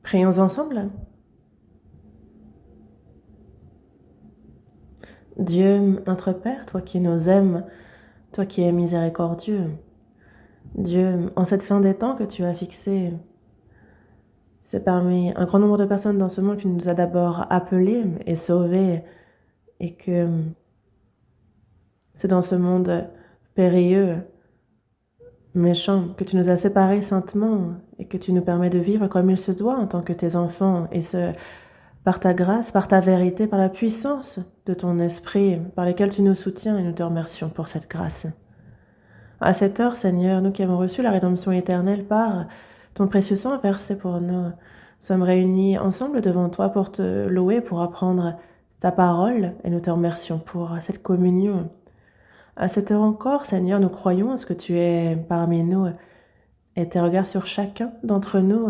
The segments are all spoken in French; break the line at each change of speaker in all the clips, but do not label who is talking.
Prions ensemble. Dieu, notre Père, toi qui nous aimes, toi qui es miséricordieux, Dieu, en cette fin des temps que tu as fixée, c'est parmi un grand nombre de personnes dans ce monde que tu nous as d'abord appelés et sauvés, et que c'est dans ce monde périlleux, méchant, que tu nous as séparés saintement et que tu nous permets de vivre comme il se doit en tant que tes enfants, et ce, par ta grâce, par ta vérité, par la puissance de ton esprit, par lesquels tu nous soutiens, et nous te remercions pour cette grâce. À cette heure, Seigneur, nous qui avons reçu la rédemption éternelle par ton précieux sang versé pour nous, sommes réunis ensemble devant toi pour te louer, pour apprendre ta parole, et nous te remercions pour cette communion. À cette heure encore, Seigneur, nous croyons à ce que tu es parmi nous et tes regards sur chacun d'entre nous,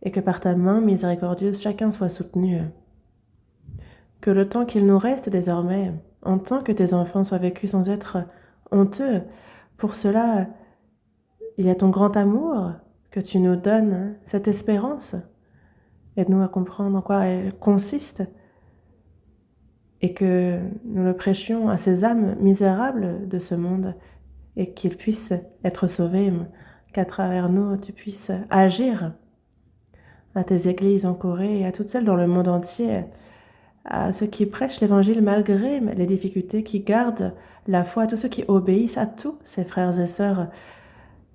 et que par ta main miséricordieuse, chacun soit soutenu. Que le temps qu'il nous reste désormais, en tant que tes enfants, soit vécu sans être honteux. Pour cela, il y a ton grand amour que tu nous donnes, cette espérance. Aide-nous à comprendre en quoi elle consiste et que nous le prêchions à ces âmes misérables de ce monde et qu'ils puissent être sauvés, qu'à travers nous, tu puisses agir à tes églises en Corée et à toutes celles dans le monde entier, à ceux qui prêchent l'Évangile malgré les difficultés, qui gardent la foi, à tous ceux qui obéissent, à tous ces frères et sœurs.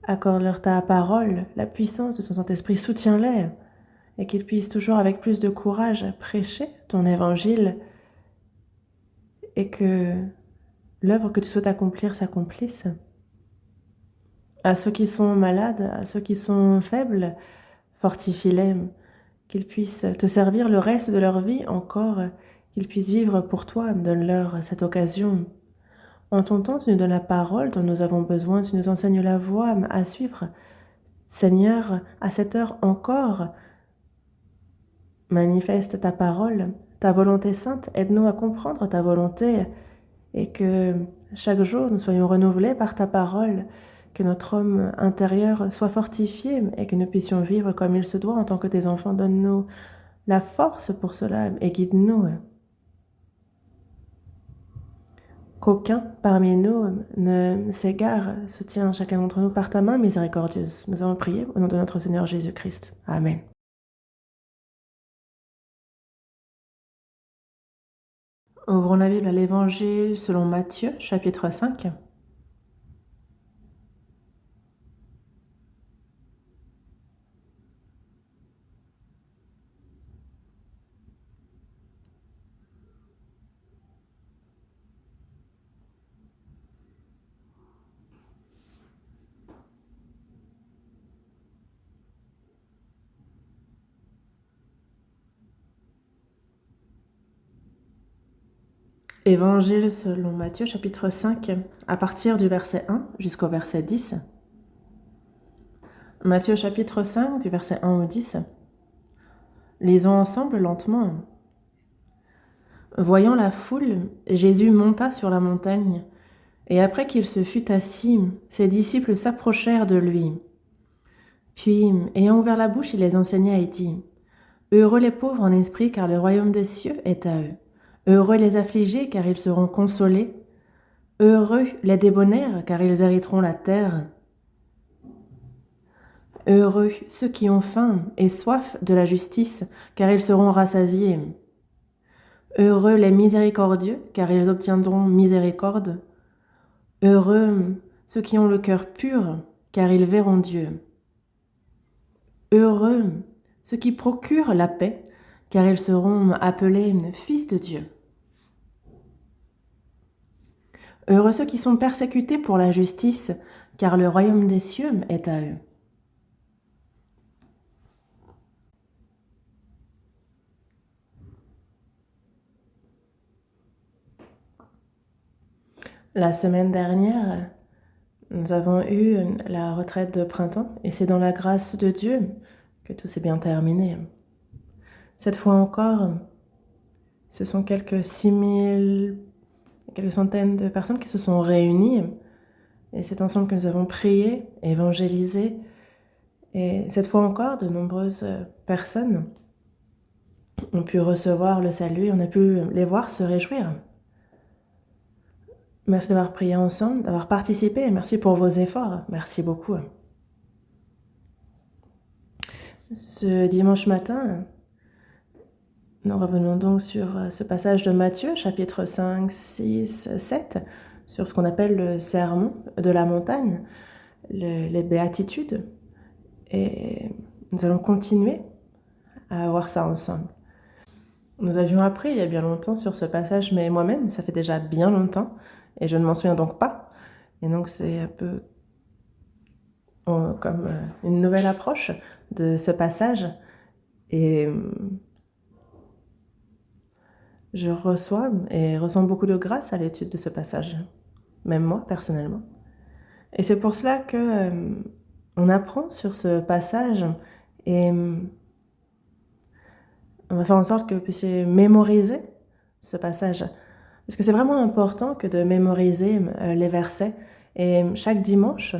Accorde-leur ta parole, la puissance de son Saint-Esprit, soutiens-les, et qu'ils puissent toujours avec plus de courage prêcher ton Évangile, et que l'œuvre que tu souhaites accomplir s'accomplisse. À ceux qui sont malades, à ceux qui sont faibles, fortifie-les, qu'ils puissent te servir le reste de leur vie encore, qu'ils puissent vivre pour toi, donne-leur cette occasion. En ton temps, tu nous donnes la parole dont nous avons besoin, tu nous enseignes la voie à suivre. Seigneur, à cette heure encore, manifeste ta parole, ta volonté sainte, aide-nous à comprendre ta volonté et que chaque jour nous soyons renouvelés par ta parole, que notre homme intérieur soit fortifié et que nous puissions vivre comme il se doit en tant que tes enfants. Donne-nous la force pour cela et guide-nous. Qu'aucun parmi nous ne s'égare. Soutiens chacun d'entre nous par ta main miséricordieuse. Nous avons prié au nom de notre Seigneur Jésus-Christ. Amen. Ouvrons la Bible à l'Évangile selon Matthieu, chapitre 5. Évangile selon Matthieu, chapitre 5, à partir du verset 1 jusqu'au verset 10. Matthieu, chapitre 5, du verset 1 au 10. Lisons ensemble lentement. Voyant la foule, Jésus monta sur la montagne, et après qu'il se fut assis, ses disciples s'approchèrent de lui. Puis, ayant ouvert la bouche, il les enseigna et dit : Heureux les pauvres en esprit, car le royaume des cieux est à eux. Heureux les affligés, car ils seront consolés. Heureux les débonnaires, car ils hériteront la terre. Heureux ceux qui ont faim et soif de la justice, car ils seront rassasiés. Heureux les miséricordieux, car ils obtiendront miséricorde. Heureux ceux qui ont le cœur pur, car ils verront Dieu. Heureux ceux qui procurent la paix, car ils seront appelés fils de Dieu. Heureux ceux qui sont persécutés pour la justice, car le royaume des cieux est à eux. La semaine dernière, nous avons eu la retraite de printemps et c'est dans la grâce de Dieu que tout s'est bien terminé. Cette fois encore, ce sont quelques centaines de personnes qui se sont réunies et c'est ensemble que nous avons prié, évangélisé Et cette fois encore, de nombreuses personnes ont pu recevoir le salut, on a pu les voir se réjouir. Merci d'avoir prié ensemble, d'avoir participé, merci pour vos efforts, merci beaucoup. Ce dimanche matin, nous revenons donc sur ce passage de Matthieu, chapitre 5, 6, 7, sur ce qu'on appelle le sermon de la montagne, les béatitudes. Et nous allons continuer à voir ça ensemble. Nous avions appris il y a bien longtemps sur ce passage, mais moi-même, ça fait déjà bien longtemps, et je ne m'en souviens donc pas. Et donc c'est un peu comme une nouvelle approche de ce passage. Et je reçois et ressens beaucoup de grâce à l'étude de ce passage, même moi personnellement. Et c'est pour cela que on apprend sur ce passage et on va faire en sorte que vous puissiez mémoriser ce passage. Parce que c'est vraiment important que de mémoriser les versets. Et chaque dimanche,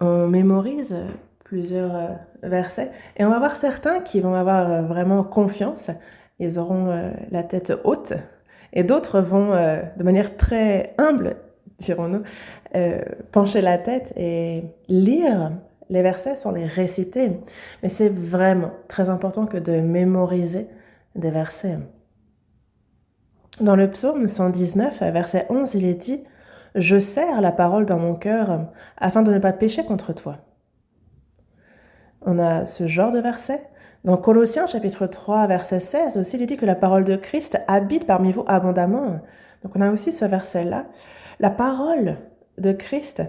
on mémorise plusieurs versets. Et on va voir certains qui vont avoir vraiment confiance. Ils auront la tête haute. Et d'autres vont, de manière très humble, dirons-nous, pencher la tête et lire les versets sans les réciter. Mais c'est vraiment très important que de mémoriser des versets. Dans le psaume 119, verset 11, il est dit « Je serre la parole dans mon cœur afin de ne pas pécher contre toi ». On a ce genre de verset. Dans Colossiens chapitre 3, verset 16 aussi, il est dit que la parole de Christ habite parmi vous abondamment. Donc on a aussi ce verset-là. La parole de Christ,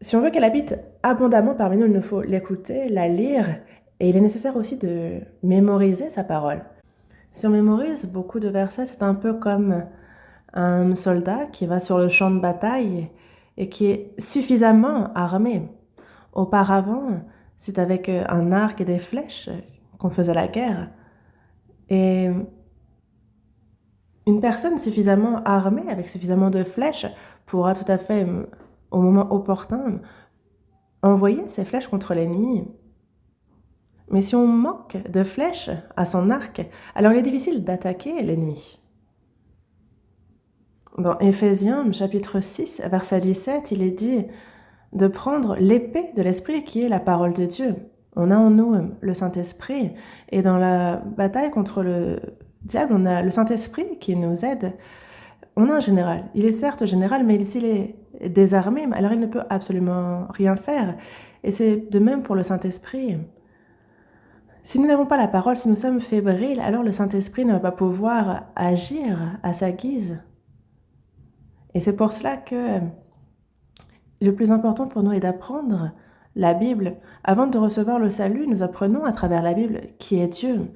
si on veut qu'elle habite abondamment parmi nous, il nous faut l'écouter, la lire, et il est nécessaire aussi de mémoriser sa parole. Si on mémorise beaucoup de versets, c'est un peu comme un soldat qui va sur le champ de bataille et qui est suffisamment armé. Auparavant, c'est avec un arc et des flèches qu'on faisait la guerre. Et une personne suffisamment armée, avec suffisamment de flèches, pourra tout à fait, au moment opportun, envoyer ses flèches contre l'ennemi. Mais si on manque de flèches à son arc, alors il est difficile d'attaquer l'ennemi. Dans Éphésiens, chapitre 6, verset 17, il est dit de prendre l'épée de l'Esprit qui est la parole de Dieu. On a en nous le Saint-Esprit, et dans la bataille contre le diable, on a le Saint-Esprit qui nous aide. On a un général. Il est certes général, mais s'il est désarmé, alors il ne peut absolument rien faire. Et c'est de même pour le Saint-Esprit. Si nous n'avons pas la parole, si nous sommes fébriles, alors le Saint-Esprit ne va pas pouvoir agir à sa guise. Et c'est pour cela que le plus important pour nous est d'apprendre la Bible. Avant de recevoir le salut, nous apprenons à travers la Bible qui est Dieu,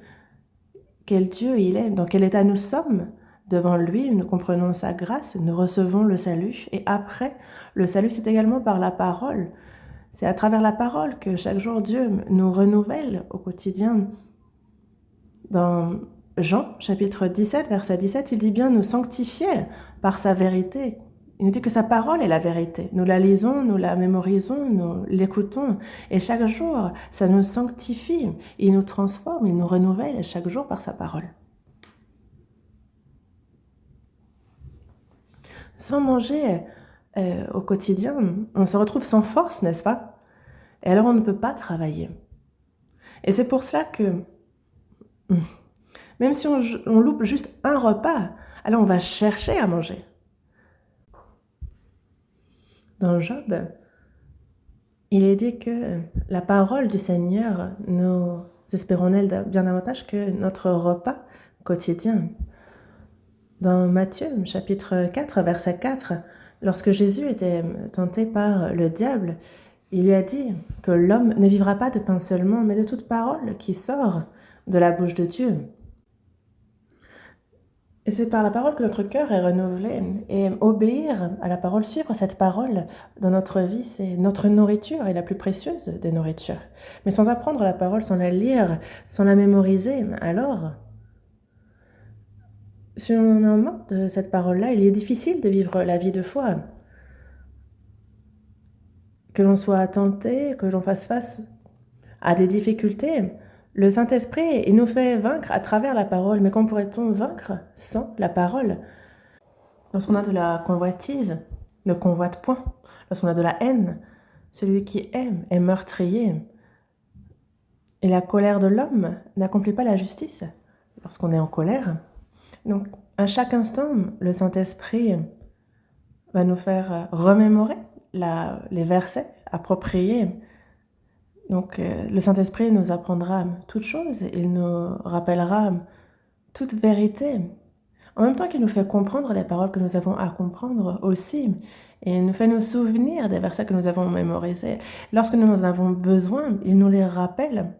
quel Dieu il est, dans quel état nous sommes devant lui, nous comprenons sa grâce, nous recevons le salut. Et après, le salut, c'est également par la parole. C'est à travers la parole que chaque jour Dieu nous renouvelle au quotidien. Dans Jean, chapitre 17, verset 17, il dit bien nous sanctifier par sa vérité. Il nous dit que sa parole est la vérité. Nous la lisons, nous la mémorisons, nous l'écoutons. Et chaque jour, ça nous sanctifie. Il nous transforme, il nous renouvelle chaque jour par sa parole. Sans manger au quotidien, on se retrouve sans force, n'est-ce pas? Et alors on ne peut pas travailler. Et c'est pour cela que, même si on loupe juste un repas, alors on va chercher à manger. Dans Job, il est dit que la parole du Seigneur, nous espérons en elle bien davantage que notre repas quotidien. Dans Matthieu, chapitre 4, verset 4, lorsque Jésus était tenté par le diable, il lui a dit que l'homme ne vivra pas de pain seulement, mais de toute parole qui sort de la bouche de Dieu. Et c'est par la parole que notre cœur est renouvelé. Et obéir à la parole, suivre cette parole dans notre vie, c'est notre nourriture et la plus précieuse des nourritures. Mais sans apprendre la parole, sans la lire, sans la mémoriser, alors, si on en manque de cette parole-là, il est difficile de vivre la vie de foi. que l'on soit tenté, que l'on fasse face à des difficultés, le Saint-Esprit, il nous fait vaincre à travers la parole. Mais comment pourrait-on vaincre sans la parole? Lorsqu'on a de la convoitise, ne convoite point. Lorsqu'on a de la haine, celui qui aime est meurtrier. Et la colère de l'homme n'accomplit pas la justice lorsqu'on est en colère. Donc, à chaque instant, le Saint-Esprit va nous faire remémorer les versets appropriés. Donc, le Saint-Esprit nous apprendra toutes choses, il nous rappellera toute vérité. En même temps qu'il nous fait comprendre les paroles que nous avons à comprendre aussi, et il nous fait nous souvenir des versets que nous avons mémorisés. Lorsque nous en avons besoin, il nous les rappelle,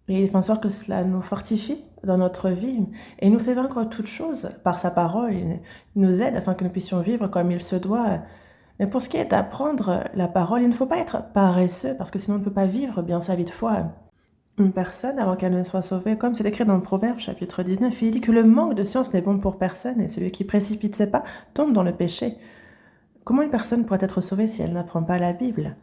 et il fait en sorte que cela nous fortifie dans notre vie, et il nous fait vaincre toutes choses par sa parole. Il nous aide afin que nous puissions vivre comme il se doit. Mais pour ce qui est d'apprendre la parole, il ne faut pas être paresseux, parce que sinon on ne peut pas vivre bien sa vie de foi. Une personne, avant qu'elle ne soit sauvée, comme c'est écrit dans le Proverbe, chapitre 19, il dit que le manque de science n'est bon pour personne, et celui qui précipite ses pas tombe dans le péché. Comment une personne pourrait être sauvée si elle n'apprend pas la Bible?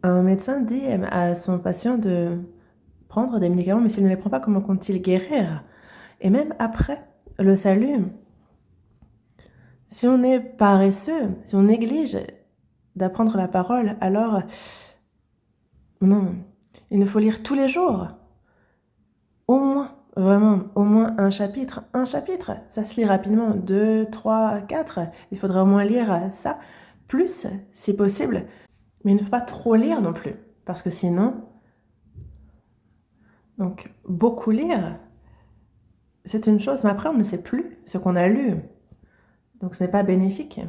Un médecin dit à son patient de prendre des médicaments, mais s'il ne les prend pas, comment compte-t-il guérir? Et même après le salut, si on est paresseux, si on néglige d'apprendre la parole, alors non, il nous faut lire tous les jours. Au moins, vraiment, au moins un chapitre. Un chapitre, ça se lit rapidement. 2, 3, 4. Il faudrait au moins lire ça. Plus, si possible. Mais il ne faut pas trop lire non plus. Parce que sinon, donc, beaucoup lire, c'est une chose. Mais après, on ne sait plus ce qu'on a lu. Donc, ce n'est pas bénéfique.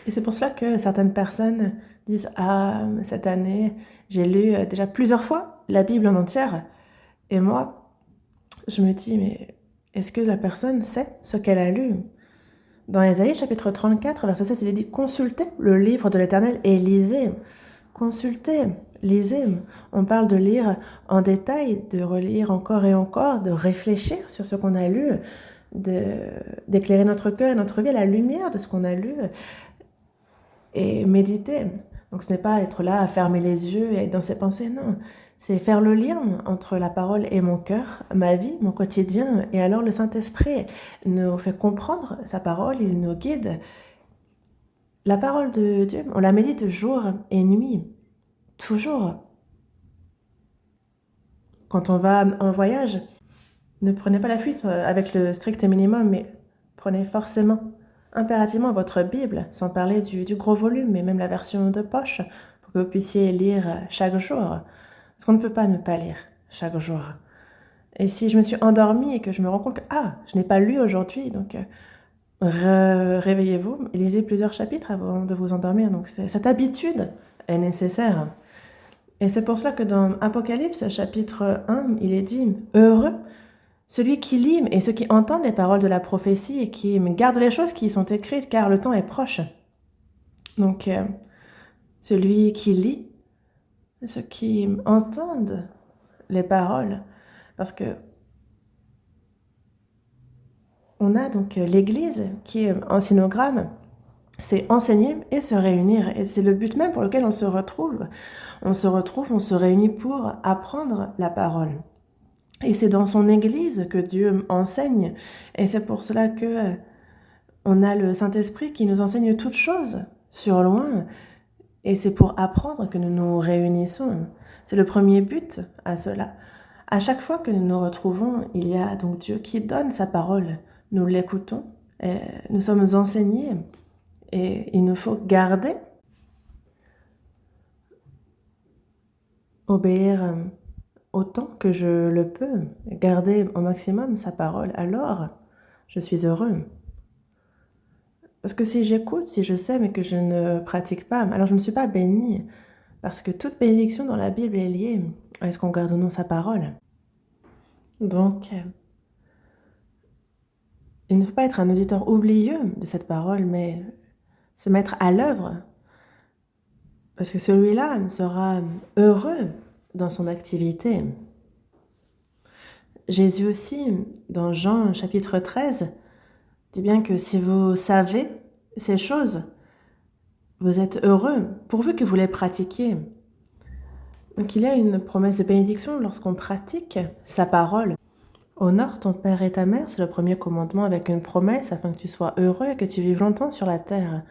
Et c'est pour cela que certaines personnes disent « Ah, cette année, j'ai lu déjà plusieurs fois la Bible en entière. » Et moi, je me dis « Mais est-ce que la personne sait ce qu'elle a lu ?» Dans Ésaïe, chapitre 34, verset 16, il est dit « Consultez le livre de l'Éternel et lisez. » Consultez, lisez. On parle de lire en détail, de relire encore et encore, de réfléchir sur ce qu'on a lu, d'éclairer notre cœur et notre vie à la lumière de ce qu'on a lu et méditer. Donc ce n'est pas être là à fermer les yeux et être dans ses pensées, non. C'est faire le lien entre la parole et mon cœur, ma vie, mon quotidien. Et alors le Saint-Esprit nous fait comprendre sa parole, il nous guide. La parole de Dieu, on la médite jour et nuit, toujours. Quand on va en voyage, ne prenez pas la fuite avec le strict minimum, mais prenez forcément, impérativement votre Bible, sans parler du gros volume, mais même la version de poche, pour que vous puissiez lire chaque jour. Parce qu'on ne peut pas ne pas lire chaque jour. Et si je me suis endormie et que je me rends compte que je n'ai pas lu aujourd'hui, donc réveillez-vous et lisez plusieurs chapitres avant de vous endormir. Donc cette habitude est nécessaire. Et c'est pour ça que dans Apocalypse, chapitre 1, il est dit « Heureux celui qui lit et ceux qui entendent les paroles de la prophétie et qui gardent les choses qui y sont écrites, car le temps est proche. » Donc, celui qui lit, ceux qui entendent les paroles, parce que on a donc l'Église qui est en synogramme, c'est enseigner et se réunir. Et c'est le but même pour lequel on se retrouve. On se réunit pour apprendre la parole. Et c'est dans son Église que Dieu enseigne. Et c'est pour cela que on a le Saint-Esprit qui nous enseigne toutes choses sur loin. Et c'est pour apprendre que nous nous réunissons. C'est le premier but à cela. À chaque fois que nous nous retrouvons, il y a donc Dieu qui donne sa parole. Nous l'écoutons, et nous sommes enseignés. Et il nous faut garder, obéir autant que je le peux, garder au maximum sa parole, alors je suis heureux. Parce que si j'écoute, si je sais, mais que je ne pratique pas, alors je ne suis pas béni. Parce que toute bénédiction dans la Bible est liée à ce qu'on garde ou non sa parole. Donc, il ne faut pas être un auditeur oublieux de cette parole, mais se mettre à l'œuvre. Parce que celui-là sera heureux dans son activité. Jésus aussi, dans Jean chapitre 13, dit bien que si vous savez ces choses, vous êtes heureux pourvu que vous les pratiquiez. Donc il y a une promesse de bénédiction lorsqu'on pratique sa parole. Honore ton père et ta mère, c'est le premier commandement avec une promesse afin que tu sois heureux et que tu vives longtemps sur la terre.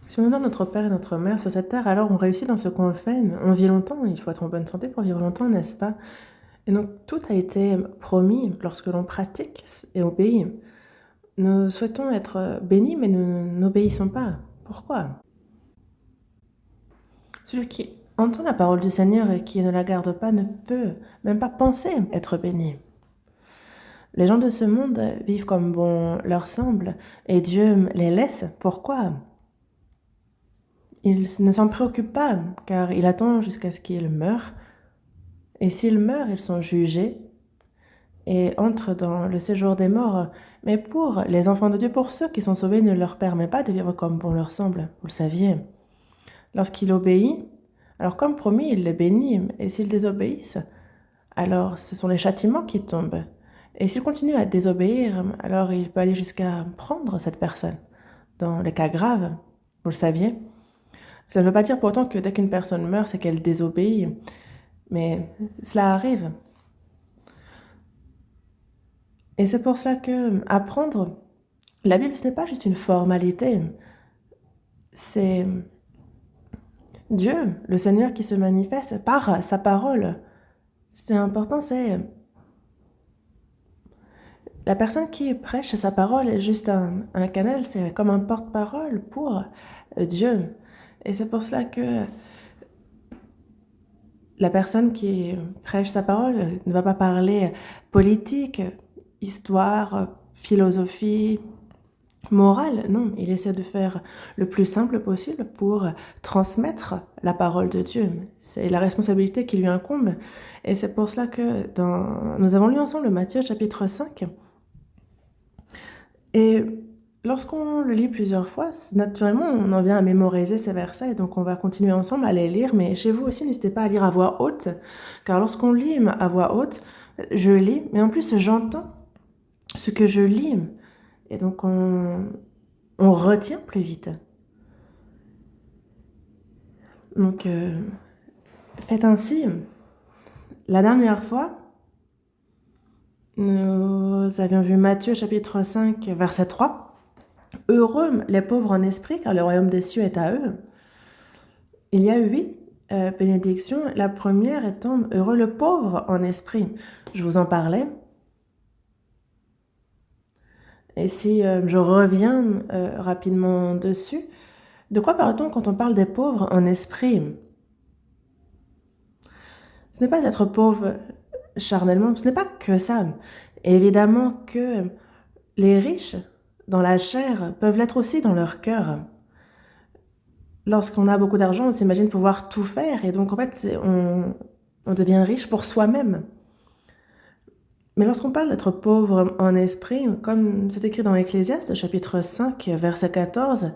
Si on honore notre père et notre mère sur cette terre, alors on réussit dans ce qu'on fait, on vit longtemps, il faut être en bonne santé pour vivre longtemps, n'est-ce pas? Et donc tout a été promis lorsque l'on pratique et obéit. Nous souhaitons être bénis, mais nous n'obéissons pas. Pourquoi? Celui qui entend la parole du Seigneur et qui ne la garde pas ne peut même pas penser être béni. Les gens de ce monde vivent comme bon leur semble et Dieu les laisse. Pourquoi? Il ne s'en préoccupe pas car il attend jusqu'à ce qu'ils meurent. Et s'ils meurent, ils sont jugés et entrent dans le séjour des morts. Mais pour les enfants de Dieu, pour ceux qui sont sauvés, ne leur permet pas de vivre comme bon leur semble. Vous le saviez. Lorsqu'il obéit, alors comme promis, il les bénit. Et s'ils désobéissent, alors ce sont les châtiments qui tombent. Et s'il continue à désobéir, alors il peut aller jusqu'à prendre cette personne, dans les cas graves, vous le saviez. Ça ne veut pas dire pourtant que dès qu'une personne meurt, c'est qu'elle désobéit, mais cela arrive. Et c'est pour cela que apprendre la Bible, ce n'est pas juste une formalité, c'est Dieu, le Seigneur qui se manifeste par sa parole. C'est important, c'est la personne qui prêche sa parole est juste un canal, c'est comme un porte-parole pour Dieu. Et c'est pour cela que la personne qui prêche sa parole ne va pas parler politique, histoire, philosophie, morale. Non, il essaie de faire le plus simple possible pour transmettre la parole de Dieu. C'est la responsabilité qui lui incombe. Et c'est pour cela que nous avons lu ensemble Matthieu chapitre 5. Et lorsqu'on le lit plusieurs fois, naturellement, on en vient à mémoriser ces versets, et donc on va continuer ensemble à les lire, mais chez vous aussi, n'hésitez pas à lire à voix haute, car lorsqu'on lit à voix haute, je lis, mais en plus j'entends ce que je lis, et donc on retient plus vite. Donc faites ainsi. La dernière fois, nous avions vu Matthieu chapitre 5, verset 3. Heureux les pauvres en esprit, car le royaume des cieux est à eux. Il y a 8 bénédictions. La première étant heureux le pauvre en esprit. Je vous en parlais. Et si je reviens rapidement dessus, de quoi parle-t-on quand on parle des pauvres en esprit? Ce n'est pas être pauvre charnellement, ce n'est pas que ça. Évidemment que les riches dans la chair peuvent l'être aussi dans leur cœur. Lorsqu'on a beaucoup d'argent, on s'imagine pouvoir tout faire, et donc en fait, on devient riche pour soi-même. Mais lorsqu'on parle d'être pauvre en esprit, comme c'est écrit dans Ecclésiaste, chapitre 5, verset 14,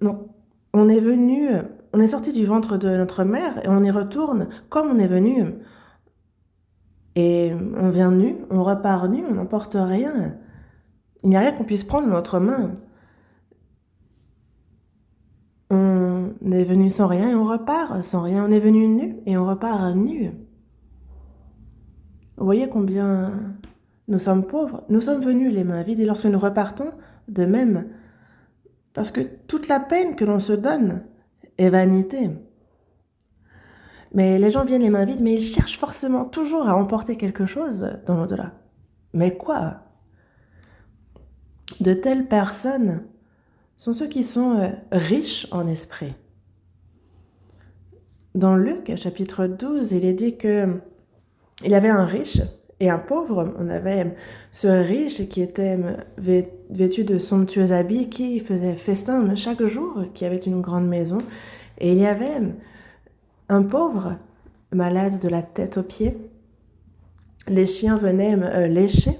donc on est sorti du ventre de notre mère et on y retourne comme on est venu. Et on vient nu, on repart nu, on n'emporte rien. Il n'y a rien qu'on puisse prendre dans notre main. On est venu sans rien et on repart sans rien. On est venu nu et on repart nu. Vous voyez combien nous sommes pauvres. Nous sommes venus les mains vides et lorsque nous repartons, de même. Parce que toute la peine que l'on se donne est vanité. Mais les gens viennent les mains vides, mais ils cherchent forcément toujours à emporter quelque chose dans l'au-delà. Mais quoi? De telles personnes sont ceux qui sont riches en esprit. Dans Luc, chapitre 12, il est dit qu'il y avait un riche et un pauvre. On avait ce riche qui était vêtu de somptueux habits, qui faisait festin chaque jour, qui avait une grande maison. Et il y avait un pauvre, malade de la tête aux pieds. Les chiens venaient lécher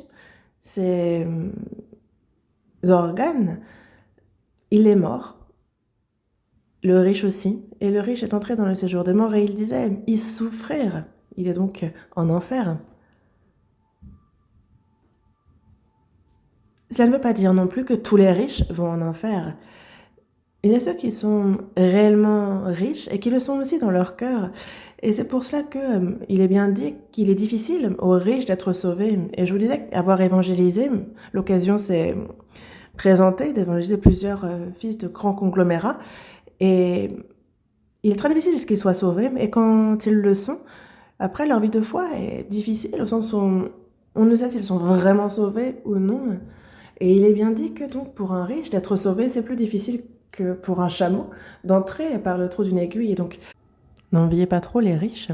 ses organes. Il est mort. Le riche aussi. Et le riche est entré dans le séjour des morts et il disait, il souffrir. Il est donc en enfer. Cela ne veut pas dire non plus que tous les riches vont en enfer. Il y a ceux qui sont réellement riches et qui le sont aussi dans leur cœur. Et c'est pour cela que, il est bien dit qu'il est difficile aux riches d'être sauvés. Et je vous disais qu'avoir évangélisé, l'occasion s'est présentée d'évangéliser plusieurs fils de grands conglomérats. Et il est très difficile qu'ils soient sauvés. Et quand ils le sont, après, leur vie de foi est difficile au sens où on ne sait s'ils sont vraiment sauvés ou non. Et il est bien dit que donc pour un riche, d'être sauvé, c'est plus difficile que pour un chameau d'entrer par le trou d'une aiguille. Et donc, n'enviez pas trop les riches.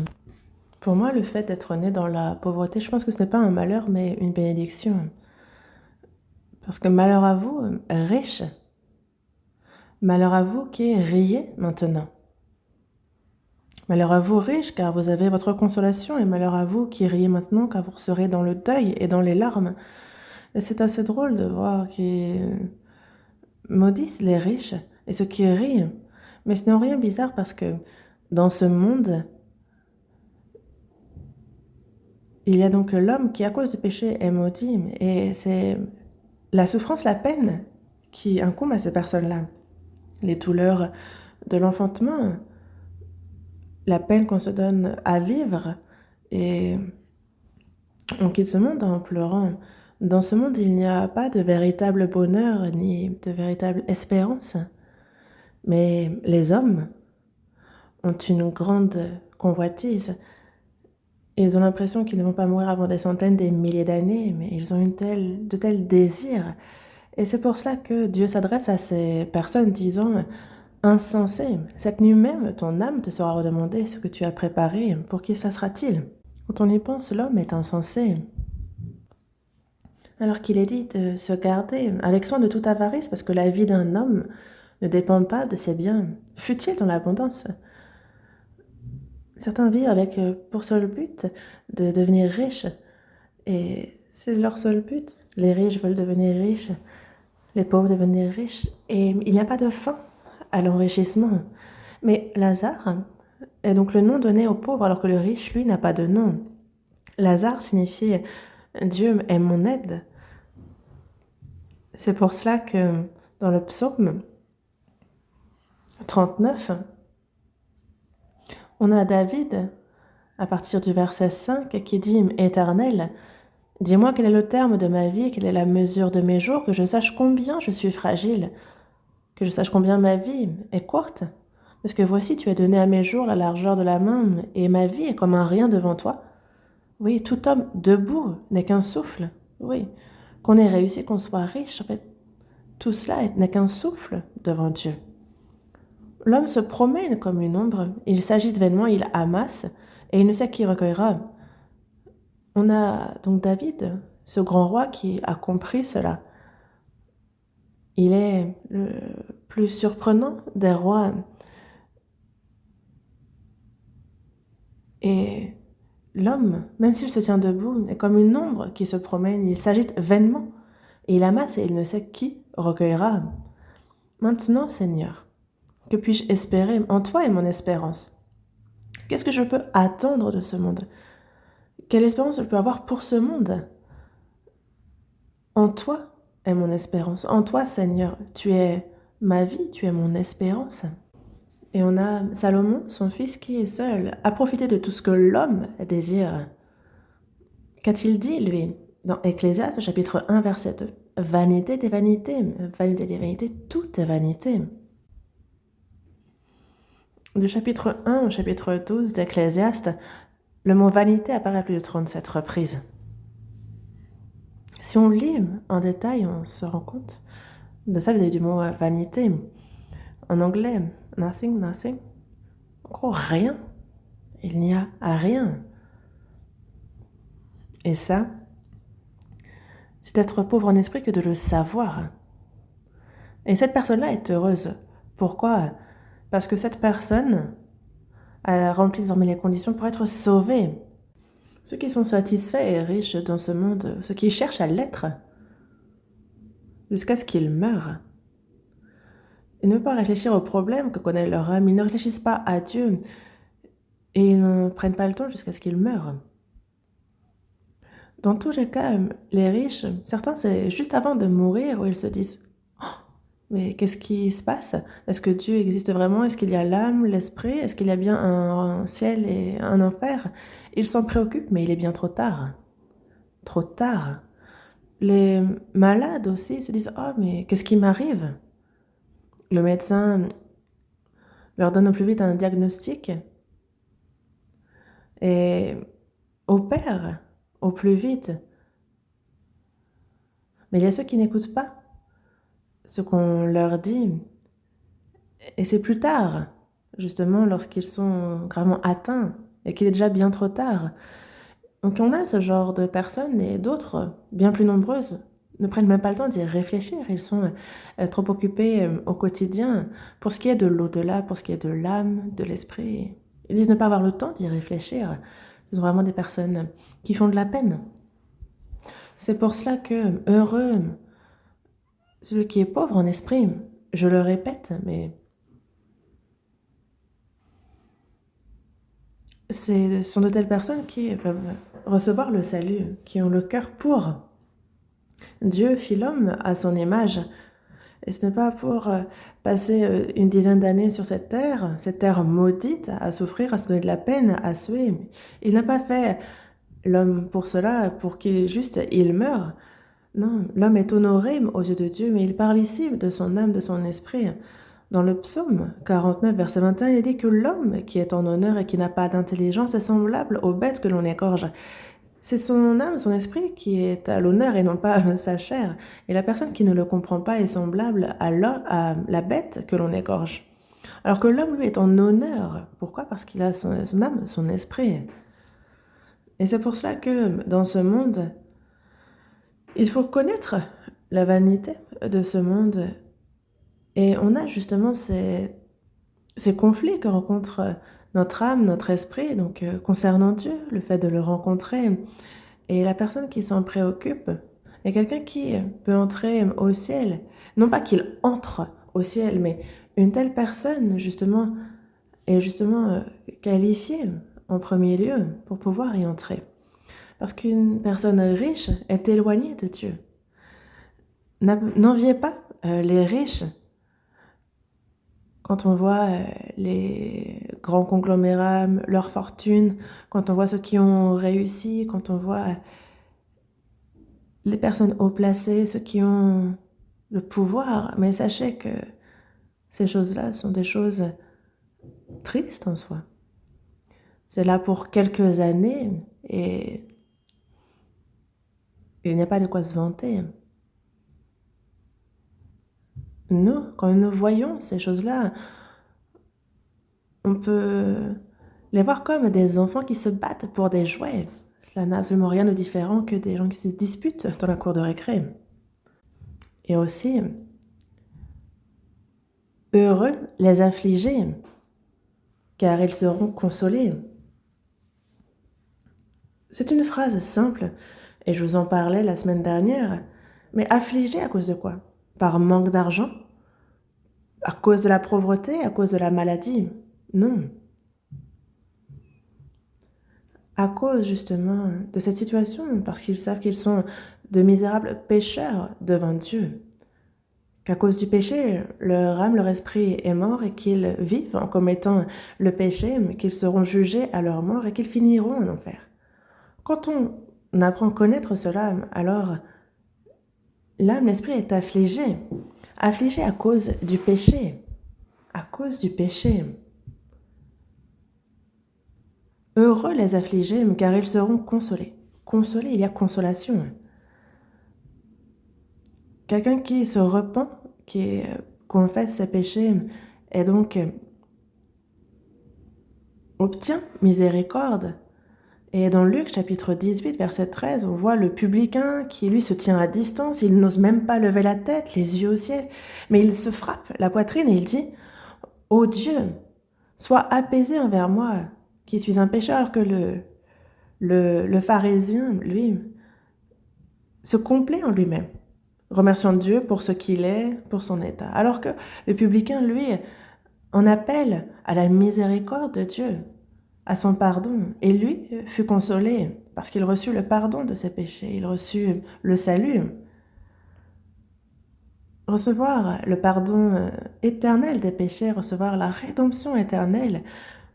Pour moi, le fait d'être né dans la pauvreté, je pense que ce n'est pas un malheur, mais une bénédiction. Parce que malheur à vous, riche. Malheur à vous qui riez maintenant. Malheur à vous, riche, car vous avez votre consolation, et malheur à vous qui riez maintenant, car vous serez dans le deuil et dans les larmes. Et c'est assez drôle de voir qu'ils maudissent les riches et ceux qui rient. Mais ce n'est rien bizarre parce que dans ce monde, il y a donc l'homme qui, à cause du péché, est maudit. Et c'est la souffrance, la peine qui incombe à ces personnes-là. Les douleurs de l'enfantement, la peine qu'on se donne à vivre. Et on quitte ce monde en pleurant. Dans ce monde, il n'y a pas de véritable bonheur ni de véritable espérance. Mais les hommes ont une grande convoitise. Ils ont l'impression qu'ils ne vont pas mourir avant des centaines, des milliers d'années, mais ils ont de tels désirs. Et c'est pour cela que Dieu s'adresse à ces personnes disant: insensé, cette nuit même, ton âme te sera redemandée ce que tu as préparé, pour qui cela sera-t-il? Quand on y pense, l'homme est insensé. Alors qu'il est dit de se garder avec soin de toute avarice, parce que la vie d'un homme ne dépend pas de ses biens, fut-il dans l'abondance. Certains vivent avec pour seul but de devenir riches, et c'est leur seul but. Les riches veulent devenir riches, les pauvres devenir riches, et il n'y a pas de fin à l'enrichissement. Mais Lazare est donc le nom donné aux pauvres, alors que le riche, lui, n'a pas de nom. Lazare signifie Dieu est mon aide. C'est pour cela que dans le psaume 39, on a David, à partir du verset 5, qui dit: Éternel, dis-moi quel est le terme de ma vie, quelle est la mesure de mes jours, que je sache combien je suis fragile, que je sache combien ma vie est courte. Parce que voici, tu as donné à mes jours la largeur de la main, et ma vie est comme un rien devant toi. Oui, tout homme debout n'est qu'un souffle. Oui, qu'on ait réussi, qu'on soit riche, en fait, tout cela n'est qu'un souffle devant Dieu. L'homme se promène comme une ombre, il s'agite vainement, il amasse, et il ne sait qui recueillera. On a donc David, ce grand roi qui a compris cela. Il est le plus surprenant des rois. Et l'homme, même s'il se tient debout, est comme une ombre qui se promène, il s'agite vainement, et il amasse et il ne sait qui recueillera. Maintenant, Seigneur, que puis-je espérer? En toi est mon espérance. Qu'est-ce que je peux attendre de ce monde? Quelle espérance je peux avoir pour ce monde? En toi est mon espérance. En toi, Seigneur, tu es ma vie, tu es mon espérance. Et on a Salomon, son fils, qui est seul, à profiter de tout ce que l'homme désire. Qu'a-t-il dit, lui, dans Ecclésiaste, chapitre 1, verset 2? Vanité des vanités, tout est vanité. Du chapitre 1 au chapitre 12 d'Ecclésiaste, le mot vanité apparaît à plus de 37 reprises. Si on lit en détail, on se rend compte de ça vis-à-vis du mot vanité. En anglais, nothing, nothing. En gros, rien. Il n'y a rien. Et ça, c'est être pauvre en esprit que de le savoir. Et cette personne-là est heureuse. Pourquoi? Parce que cette personne a rempli désormais les conditions pour être sauvée. Ceux qui sont satisfaits et riches dans ce monde, ceux qui cherchent à l'être, jusqu'à ce qu'ils meurent, ils ne peuvent pas réfléchir aux problèmes que connaît leur âme, ils ne réfléchissent pas à Dieu, et ils ne prennent pas le temps jusqu'à ce qu'ils meurent. Dans tous les cas, les riches, certains, c'est juste avant de mourir où ils se disent: oh, Mais qu'est-ce qui se passe? Est-ce que Dieu existe vraiment? Est-ce qu'il y a l'âme, l'esprit? Est-ce qu'il y a bien un ciel et un enfer? Il s'en préoccupe, mais il est bien trop tard. Trop tard. Les malades aussi se disent: «Oh, mais qu'est-ce qui m'arrive?» Le médecin leur donne au plus vite un diagnostic et opère au plus vite. Mais il y a ceux qui n'écoutent pas ce qu'on leur dit et c'est plus tard, justement, lorsqu'ils sont gravement atteints et qu'il est déjà bien trop tard. Donc on a ce genre de personnes et d'autres, bien plus nombreuses, ne prennent même pas le temps d'y réfléchir. Ils sont trop occupés au quotidien pour ce qui est de l'au-delà, pour ce qui est de l'âme, de l'esprit. Ils disent ne pas avoir le temps d'y réfléchir. Ce sont vraiment des personnes qui font de la peine. C'est pour cela que heureux celui qui est pauvre en esprit, je le répète, mais ce sont de telles personnes qui peuvent recevoir le salut, qui ont le cœur pour. Dieu fit l'homme à son image. Et ce n'est pas pour passer une dizaine d'années sur cette terre maudite, à souffrir, à se donner de la peine, à suer. Il n'a pas fait l'homme pour cela, pour qu'il juste il meure. Non, l'homme est honoré aux yeux de Dieu, mais il parle ici de son âme, de son esprit. Dans le psaume 49, verset 21, il dit que l'homme qui est en honneur et qui n'a pas d'intelligence est semblable aux bêtes que l'on égorge. C'est son âme, son esprit qui est à l'honneur et non pas sa chair. Et la personne qui ne le comprend pas est semblable à la bête que l'on égorge. Alors que l'homme, lui, est en honneur. Pourquoi? Parce qu'il a son âme, son esprit. Et c'est pour cela que dans ce monde, il faut connaître la vanité de ce monde. Et on a justement ces conflits que rencontre notre âme, notre esprit, donc concernant Dieu, le fait de le rencontrer. Et la personne qui s'en préoccupe est quelqu'un qui peut entrer au ciel. Non pas qu'il entre au ciel, mais une telle personne, justement, est justement qualifiée en premier lieu pour pouvoir y entrer. Parce qu'une personne riche est éloignée de Dieu. N'enviez pas les riches. Quand on voit les grands conglomérats, leur fortune, quand on voit ceux qui ont réussi, quand on voit les personnes haut placées, ceux qui ont le pouvoir, mais sachez que ces choses-là sont des choses tristes en soi. C'est là pour quelques années et il n'y a pas de quoi se vanter. Nous, quand nous voyons ces choses-là, on peut les voir comme des enfants qui se battent pour des jouets. Cela n'a absolument rien de différent que des gens qui se disputent dans la cour de récré. Et aussi, heureux les affligés, car ils seront consolés. C'est une phrase simple, et je vous en parlais la semaine dernière, mais affligés à cause de quoi? Par manque d'argent? À cause de la pauvreté? À cause de la maladie? Non. À cause justement de cette situation, parce qu'ils savent qu'ils sont de misérables pécheurs devant Dieu. Qu'à cause du péché, leur âme, leur esprit est mort et qu'ils vivent en commettant le péché, mais qu'ils seront jugés à leur mort et qu'ils finiront en enfer. Quand on apprend à connaître cela, alors l'âme, l'esprit est affligé. Affligé à cause du péché. À cause du péché. Heureux les affligés, car ils seront consolés. Consolés, il y a consolation. Quelqu'un qui se repent, qui confesse ses péchés, et donc obtient miséricorde. Et dans Luc chapitre 18, verset 13, on voit le publicain qui, lui, se tient à distance, il n'ose même pas lever la tête, les yeux au ciel, mais il se frappe la poitrine et il dit « Ô Dieu, sois apaisé envers moi, qui suis un pécheur. » Alors que le pharisien, lui, se complaît en lui-même, remerciant Dieu pour ce qu'il est, pour son état. Alors que le publicain, lui, en appelle à la miséricorde de Dieu, à son pardon. Et lui fut consolé parce qu'il reçut le pardon de ses péchés, il reçut le salut. recevoir le pardon éternel des péchés, recevoir la rédemption éternelle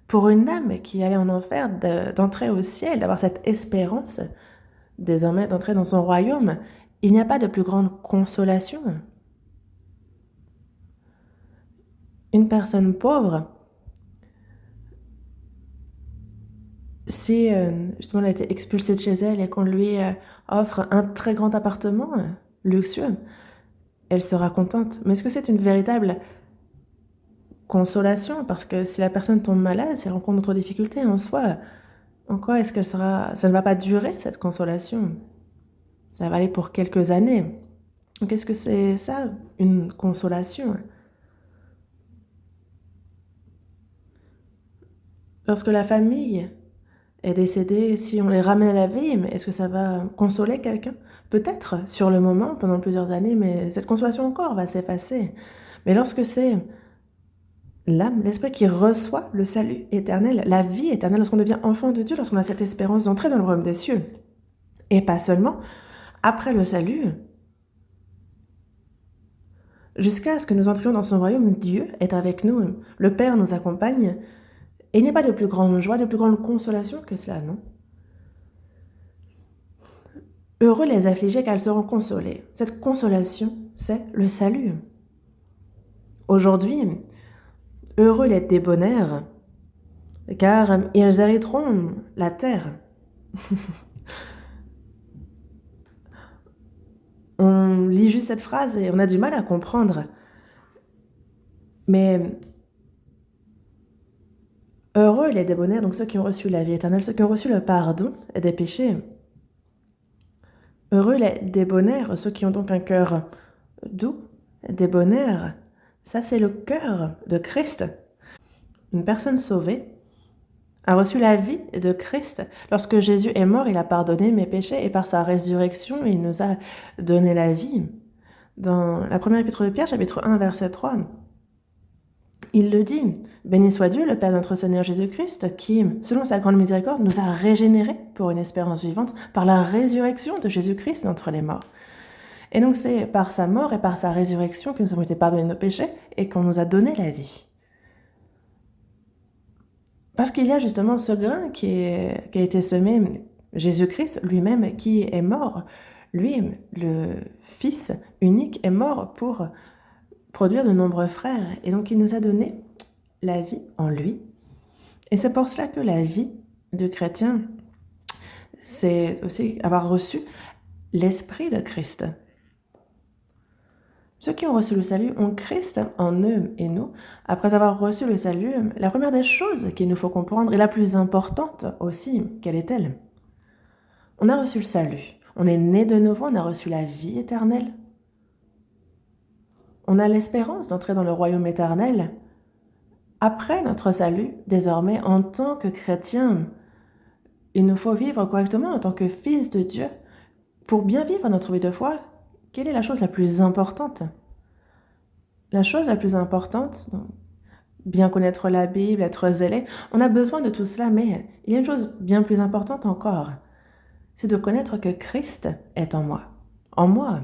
pour une âme qui allait en enfer, d'entrer au ciel, d'avoir cette espérance désormais d'entrer dans son royaume. Il n'y a pas de plus grande consolation. Une personne pauvre, si justement elle a été expulsée de chez elle et qu'on lui offre un très grand appartement luxueux, elle sera contente. Mais est-ce que c'est une véritable consolation? Parce que si la personne tombe malade, si elle rencontre d'autres difficultés en soi, en quoi est-ce qu'elle sera... Ça ne va pas durer, cette consolation. Ça va aller pour quelques années. Donc est-ce que c'est ça, une consolation? Lorsque la famille est décédée, si on les ramène à la vie, mais est-ce que ça va consoler quelqu'un? Peut-être sur le moment, pendant plusieurs années, mais cette consolation encore va s'effacer. Mais lorsque c'est l'âme, l'esprit qui reçoit le salut éternel, la vie éternelle, lorsqu'on devient enfant de Dieu, lorsqu'on a cette espérance d'entrer dans le royaume des cieux, et pas seulement après le salut, jusqu'à ce que nous entrions dans son royaume, Dieu est avec nous, le Père nous accompagne, et il n'y a pas de plus grande joie, de plus grande consolation que cela, non? Heureux les affligés car ils seront consolés. Cette consolation, c'est le salut. Aujourd'hui, heureux les débonnaires, car ils hériteront la terre. On lit juste cette phrase et on a du mal à comprendre. Mais heureux les débonnaires, donc ceux qui ont reçu la vie éternelle, ceux qui ont reçu le pardon des péchés. Heureux les débonnaires, ceux qui ont donc un cœur doux, débonnaire. Ça, c'est le cœur de Christ. Une personne sauvée a reçu la vie de Christ. Lorsque Jésus est mort, il a pardonné mes péchés et par sa résurrection, il nous a donné la vie. Dans la première épître de Pierre, chapitre 1, verset 3, il le dit, « Béni soit Dieu, le Père de notre Seigneur Jésus-Christ, qui, selon sa grande miséricorde, nous a régénérés pour une espérance vivante par la résurrection de Jésus-Christ d'entre les morts. » Et donc c'est par sa mort et par sa résurrection que nous avons été pardonnés de nos péchés et qu'on nous a donné la vie. Parce qu'il y a justement ce grain qui a été semé, Jésus-Christ lui-même qui est mort. Lui, le Fils unique, est mort pour produire de nombreux frères. Et donc il nous a donné la vie en lui. Et c'est pour cela que la vie du chrétien, c'est aussi avoir reçu l'Esprit de Christ. Ceux qui ont reçu le salut ont Christ en eux et nous. Après avoir reçu le salut, la première des choses qu'il nous faut comprendre, et la plus importante aussi, quelle est-elle? On a reçu le salut. On est né de nouveau, on a reçu la vie éternelle. On a l'espérance d'entrer dans le royaume éternel. Après notre salut, désormais, en tant que chrétien, il nous faut vivre correctement en tant que fils de Dieu. Pour bien vivre notre vie de foi, quelle est la chose la plus importante? La chose la plus importante, bien connaître la Bible, être zélé, on a besoin de tout cela, mais il y a une chose bien plus importante encore, c'est de connaître que Christ est en moi. En moi.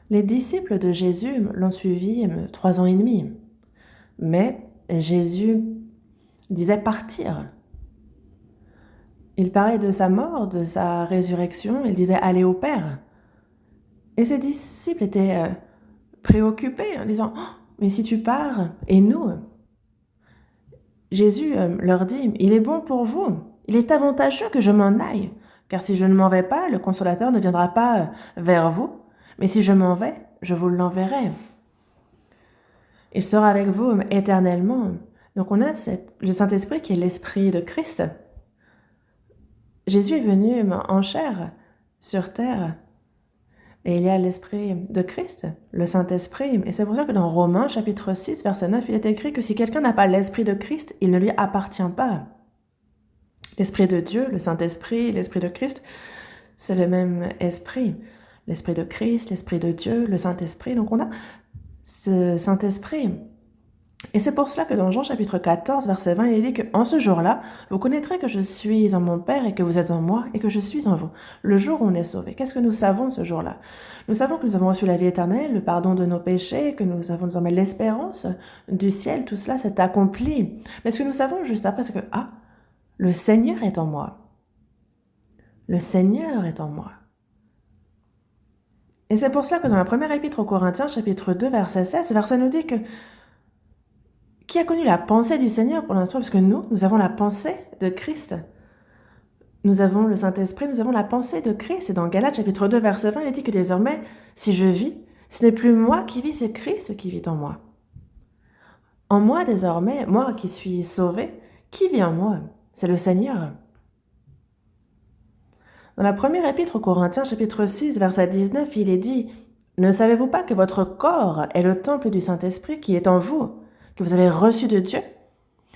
Les disciples de Jésus l'ont suivi 3 ans et demi, mais Jésus disait partir. Il parlait de sa mort, de sa résurrection, il disait aller au Père. Et ses disciples étaient préoccupés en disant « Mais si tu pars, et nous ?» Jésus leur dit « Il est bon pour vous, il est avantageux que je m'en aille, car si je ne m'en vais pas, le Consolateur ne viendra pas vers vous, mais si je m'en vais, je vous l'enverrai. Il sera avec vous éternellement. » Donc on a le Saint-Esprit qui est l'Esprit de Christ. Jésus est venu en chair sur terre. Et il y a l'Esprit de Christ, le Saint-Esprit. Et c'est pour ça que dans Romains, chapitre 6, verset 9, il est écrit que si quelqu'un n'a pas l'Esprit de Christ, il ne lui appartient pas. L'Esprit de Dieu, le Saint-Esprit, l'Esprit de Christ, c'est le même Esprit. L'Esprit de Christ, l'Esprit de Dieu, le Saint-Esprit. Donc on a ce Saint-Esprit Et c'est pour cela que dans Jean chapitre 14, verset 20, il est dit qu'en ce jour-là, vous connaîtrez que je suis en mon Père et que vous êtes en moi et que je suis en vous. Le jour où on est sauvé. Qu'est-ce que nous savons ce jour-là? Nous savons que nous avons reçu la vie éternelle, le pardon de nos péchés, que nous avons désormais l'espérance du ciel. Tout cela s'est accompli. Mais ce que nous savons juste après, c'est que, le Seigneur est en moi. Le Seigneur est en moi. Et c'est pour cela que dans la première épître aux Corinthiens, chapitre 2, verset 16, ce verset nous dit que qui a connu la pensée du Seigneur pour l'instant, parce que nous avons la pensée de Christ. Nous avons le Saint-Esprit, nous avons la pensée de Christ. Et dans Galates chapitre 2, verset 20, il est dit que désormais, si je vis, ce n'est plus moi qui vis, c'est Christ qui vit en moi. En moi désormais, moi qui suis sauvé, qui vit en moi? C'est le Seigneur. Dans la première épître aux Corinthiens, chapitre 6, verset 19, il est dit « Ne savez-vous pas que votre corps est le temple du Saint-Esprit qui est en vous, que vous avez reçu de Dieu,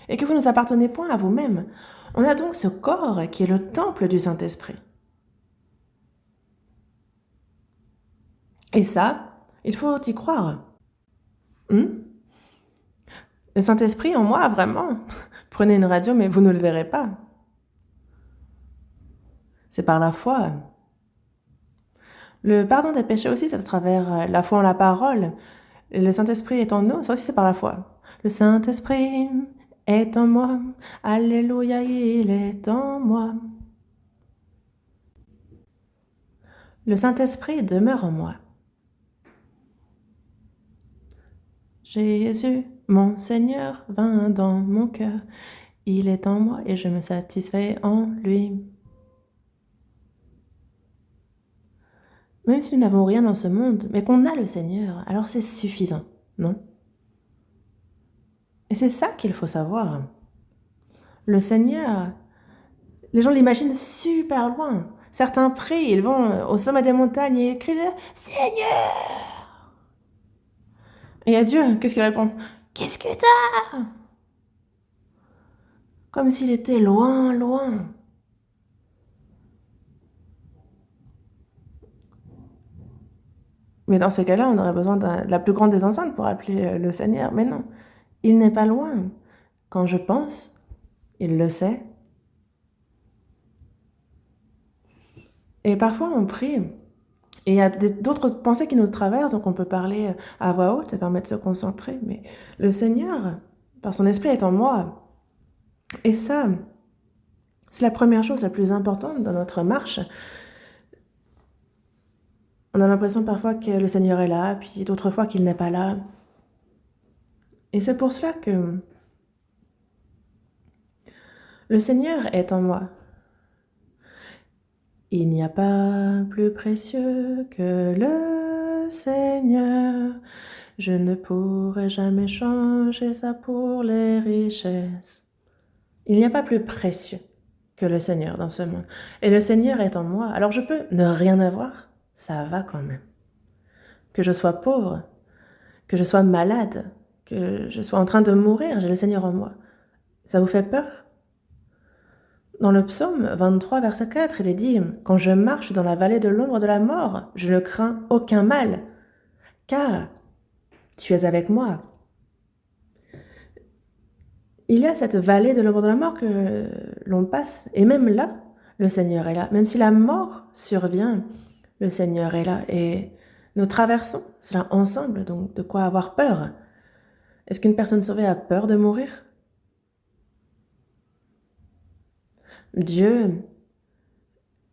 et que vous ne vous appartenez point à vous-même? On a donc ce corps qui est le temple du Saint-Esprit. » Et ça, il faut y croire. Le Saint-Esprit en moi, vraiment. Prenez une radio, mais vous ne le verrez pas. C'est par la foi. Le pardon des péchés aussi, c'est à travers la foi en la parole. Le Saint-Esprit est en nous, ça aussi c'est par la foi. Le Saint-Esprit est en moi. Alléluia, il est en moi. Le Saint-Esprit demeure en moi. Jésus, mon Seigneur, vint dans mon cœur. Il est en moi et je me satisfais en lui. Même si nous n'avons rien dans ce monde, mais qu'on a le Seigneur, alors c'est suffisant, non? Et c'est ça qu'il faut savoir. Le Seigneur, les gens l'imaginent super loin. Certains prient, ils vont au sommet des montagnes et ils crient « Seigneur !» Et à Dieu, qu'est-ce qu'il répond? « Qu'est-ce que t'as ?» Comme s'il était loin, loin. Mais dans ces cas-là, on aurait besoin de la plus grande des enceintes pour appeler le Seigneur. Mais non, il n'est pas loin. Quand je pense, il le sait. Et parfois, on prie. Et il y a d'autres pensées qui nous traversent, donc on peut parler à voix haute, ça permet de se concentrer. Mais le Seigneur, par son esprit, est en moi. Et ça, c'est la première chose la plus importante dans notre marche. On a l'impression parfois que le Seigneur est là, puis d'autres fois qu'il n'est pas là. Et c'est pour cela que le Seigneur est en moi. Il n'y a pas plus précieux que le Seigneur. Je ne pourrai jamais changer ça pour les richesses. Il n'y a pas plus précieux que le Seigneur dans ce monde. Et le Seigneur est en moi. Alors je peux ne rien avoir, ça va quand même. Que je sois pauvre, que je sois malade, que je sois en train de mourir, j'ai le Seigneur en moi. Ça vous fait peur? Dans le psaume 23, verset 4, il est dit « Quand je marche dans la vallée de l'ombre de la mort, je ne crains aucun mal, car tu es avec moi. » Il y a cette vallée de l'ombre de la mort que l'on passe, et même là, le Seigneur est là. Même si la mort survient, le Seigneur est là. Et nous traversons cela ensemble, donc de quoi avoir peur? Est-ce qu'une personne sauvée a peur de mourir? Dieu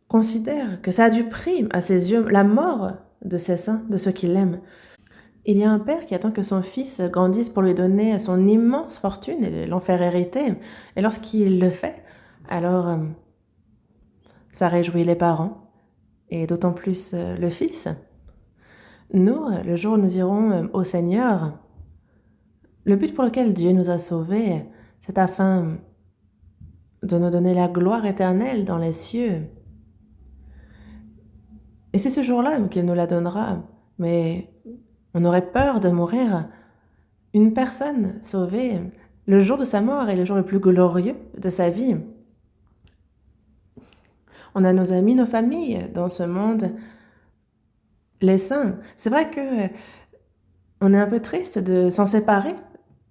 considère que ça a du prix à ses yeux, la mort de ses saints, de ceux qui l'aiment. Il y a un père qui attend que son fils grandisse pour lui donner son immense fortune et l'en faire hériter. Et lorsqu'il le fait, alors ça réjouit les parents, et d'autant plus le fils. Nous, le jour où nous irons au Seigneur, le but pour lequel Dieu nous a sauvés, c'est afin de nous donner la gloire éternelle dans les cieux. Et c'est ce jour-là qu'il nous la donnera. Mais on aurait peur de mourir. Une personne sauvée, le jour de sa mort est le jour le plus glorieux de sa vie. On a nos amis, nos familles dans ce monde, les saints. C'est vrai que on est un peu triste de s'en séparer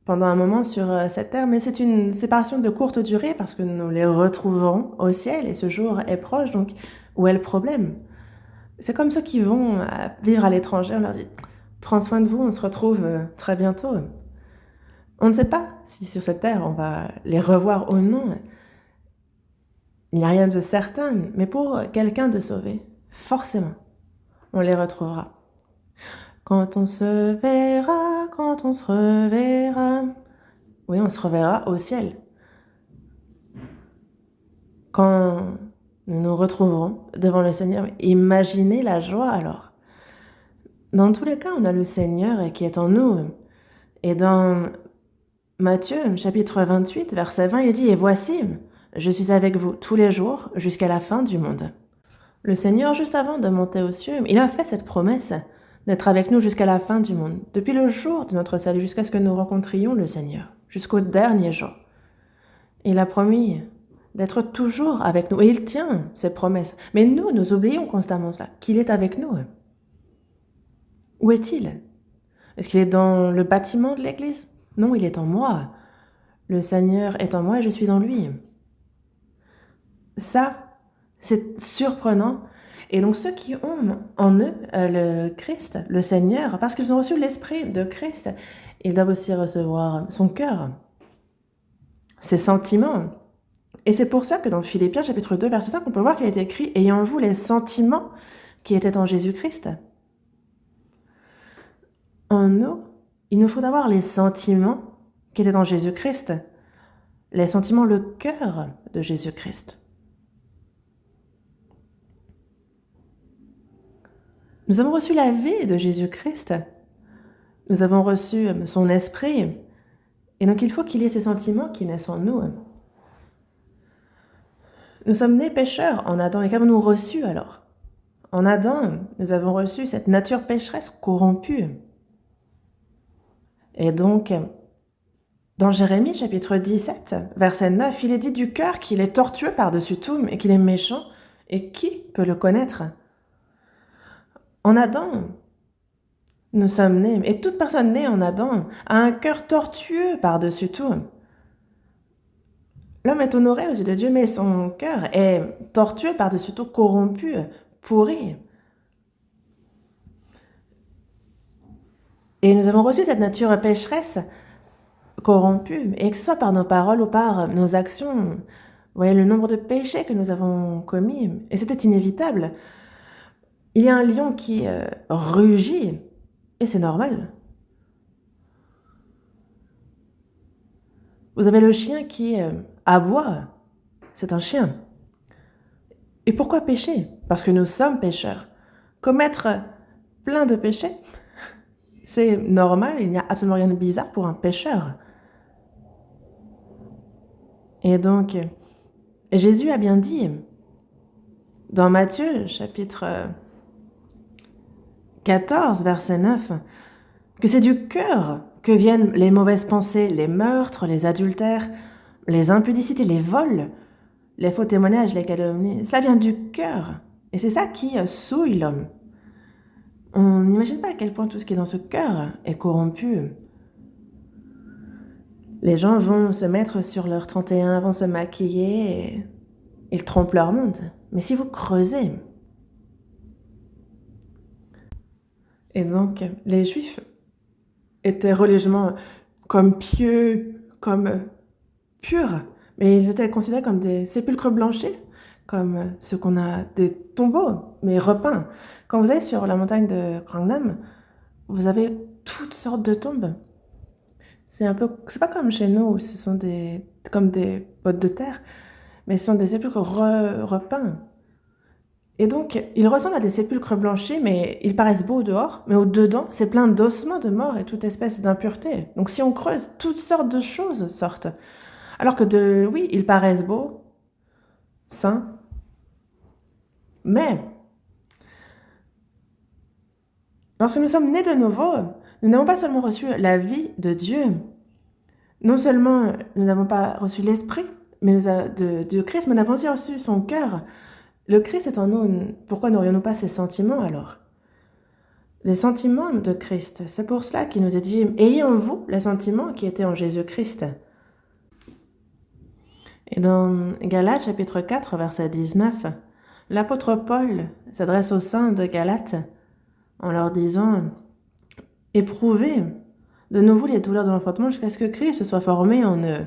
pendant un moment sur cette terre, mais c'est une séparation de courte durée parce que nous les retrouverons au ciel et ce jour est proche, donc où est le problème? C'est comme ceux qui vont vivre à l'étranger, on leur dit prends soin de vous, on se retrouve très bientôt. On ne sait pas si sur cette terre on va les revoir ou non. Il n'y a rien de certain, mais pour quelqu'un de sauvé, forcément, on les retrouvera. Quand on se verra, quand on se reverra. Oui, on se reverra au ciel. Quand nous nous retrouverons devant le Seigneur, imaginez la joie alors. Dans tous les cas, on a le Seigneur qui est en nous. Et dans Matthieu, chapitre 28, verset 20, il dit « Et voici, je suis avec vous tous les jours jusqu'à la fin du monde. » Le Seigneur, juste avant de monter aux cieux, il a fait cette promesse d'être avec nous jusqu'à la fin du monde, depuis le jour de notre salut, jusqu'à ce que nous rencontrions le Seigneur, jusqu'au dernier jour. Il a promis d'être toujours avec nous, et il tient ses promesses. Mais nous oublions constamment cela, qu'il est avec nous. Où est-il? Est-ce qu'il est dans le bâtiment de l'Église? Non, il est en moi. Le Seigneur est en moi et je suis en lui. Ça, c'est surprenant. Et donc ceux qui ont en eux le Christ, le Seigneur, parce qu'ils ont reçu l'Esprit de Christ, ils doivent aussi recevoir son cœur, ses sentiments. Et c'est pour ça que dans Philippiens chapitre 2, verset 5, on peut voir qu'il est écrit « Ayant vous les sentiments qui étaient en Jésus-Christ ». En nous, il nous faut avoir les sentiments qui étaient en Jésus-Christ, les sentiments, le cœur de Jésus-Christ. Nous avons reçu la vie de Jésus-Christ. Nous avons reçu son esprit. Et donc il faut qu'il y ait ces sentiments qui naissent en nous. Nous sommes nés pécheurs en Adam. Et qu'avons-nous reçu alors? En Adam, nous avons reçu cette nature pécheresse corrompue. Et donc, dans Jérémie chapitre 17, verset 9, il est dit du cœur qu'il est tortueux par-dessus tout et qu'il est méchant. Et qui peut le connaître? En Adam, nous sommes nés, et toute personne née en Adam a un cœur tortueux par-dessus tout. L'homme est honoré aux yeux de Dieu, mais son cœur est tortueux par-dessus tout, corrompu, pourri. Et nous avons reçu cette nature pécheresse, corrompue, et que ce soit par nos paroles ou par nos actions. Vous voyez le nombre de péchés que nous avons commis, et c'était inévitable. Il y a un lion qui rugit, et c'est normal. Vous avez le chien qui aboie, c'est un chien. Et pourquoi pécher? Parce que nous sommes pécheurs. Commettre plein de péchés, c'est normal, il n'y a absolument rien de bizarre pour un pécheur. Et donc, Jésus a bien dit, dans Matthieu, chapitre 14, verset 9, que c'est du cœur que viennent les mauvaises pensées, les meurtres, les adultères, les impudicités, les vols, les faux témoignages, les calomnies. Cela vient du cœur. Et c'est ça qui souille l'homme. On n'imagine pas à quel point tout ce qui est dans ce cœur est corrompu. Les gens vont se mettre sur leur 31, vont se maquiller et ils trompent leur monde. Mais si vous creusez... Et donc, les Juifs étaient religieusement comme pieux, comme purs, mais ils étaient considérés comme des sépulcres blanchis, comme ceux qu'on a des tombeaux, mais repeints. Quand vous allez sur la montagne de Grangnam, vous avez toutes sortes de tombes. C'est pas comme chez nous où ce sont comme des bottes de terre, mais ce sont des sépulcres repeints. Et donc, ils ressemblent à des sépulcres blanchis, mais ils paraissent beaux au dehors, mais au-dedans, c'est plein d'ossements de mort et toute espèce d'impureté. Donc, si on creuse, toutes sortes de choses sortent. Alors que oui, ils paraissent beaux, sains, mais lorsque nous sommes nés de nouveau, nous n'avons pas seulement reçu la vie de Dieu, non seulement nous n'avons pas reçu l'Esprit de Christ, mais nous avons aussi reçu son cœur. Le Christ est en nous. Pourquoi n'aurions-nous pas ces sentiments alors? les sentiments de Christ. C'est pour cela qu'il nous est dit « Ayez en vous les sentiments qui étaient en Jésus-Christ ». Et dans Galates chapitre 4, verset 19, l'apôtre Paul s'adresse aux saints de Galates en leur disant « Éprouvez de nouveau les douleurs de l'enfantement jusqu'à ce que Christ soit formé en eux. »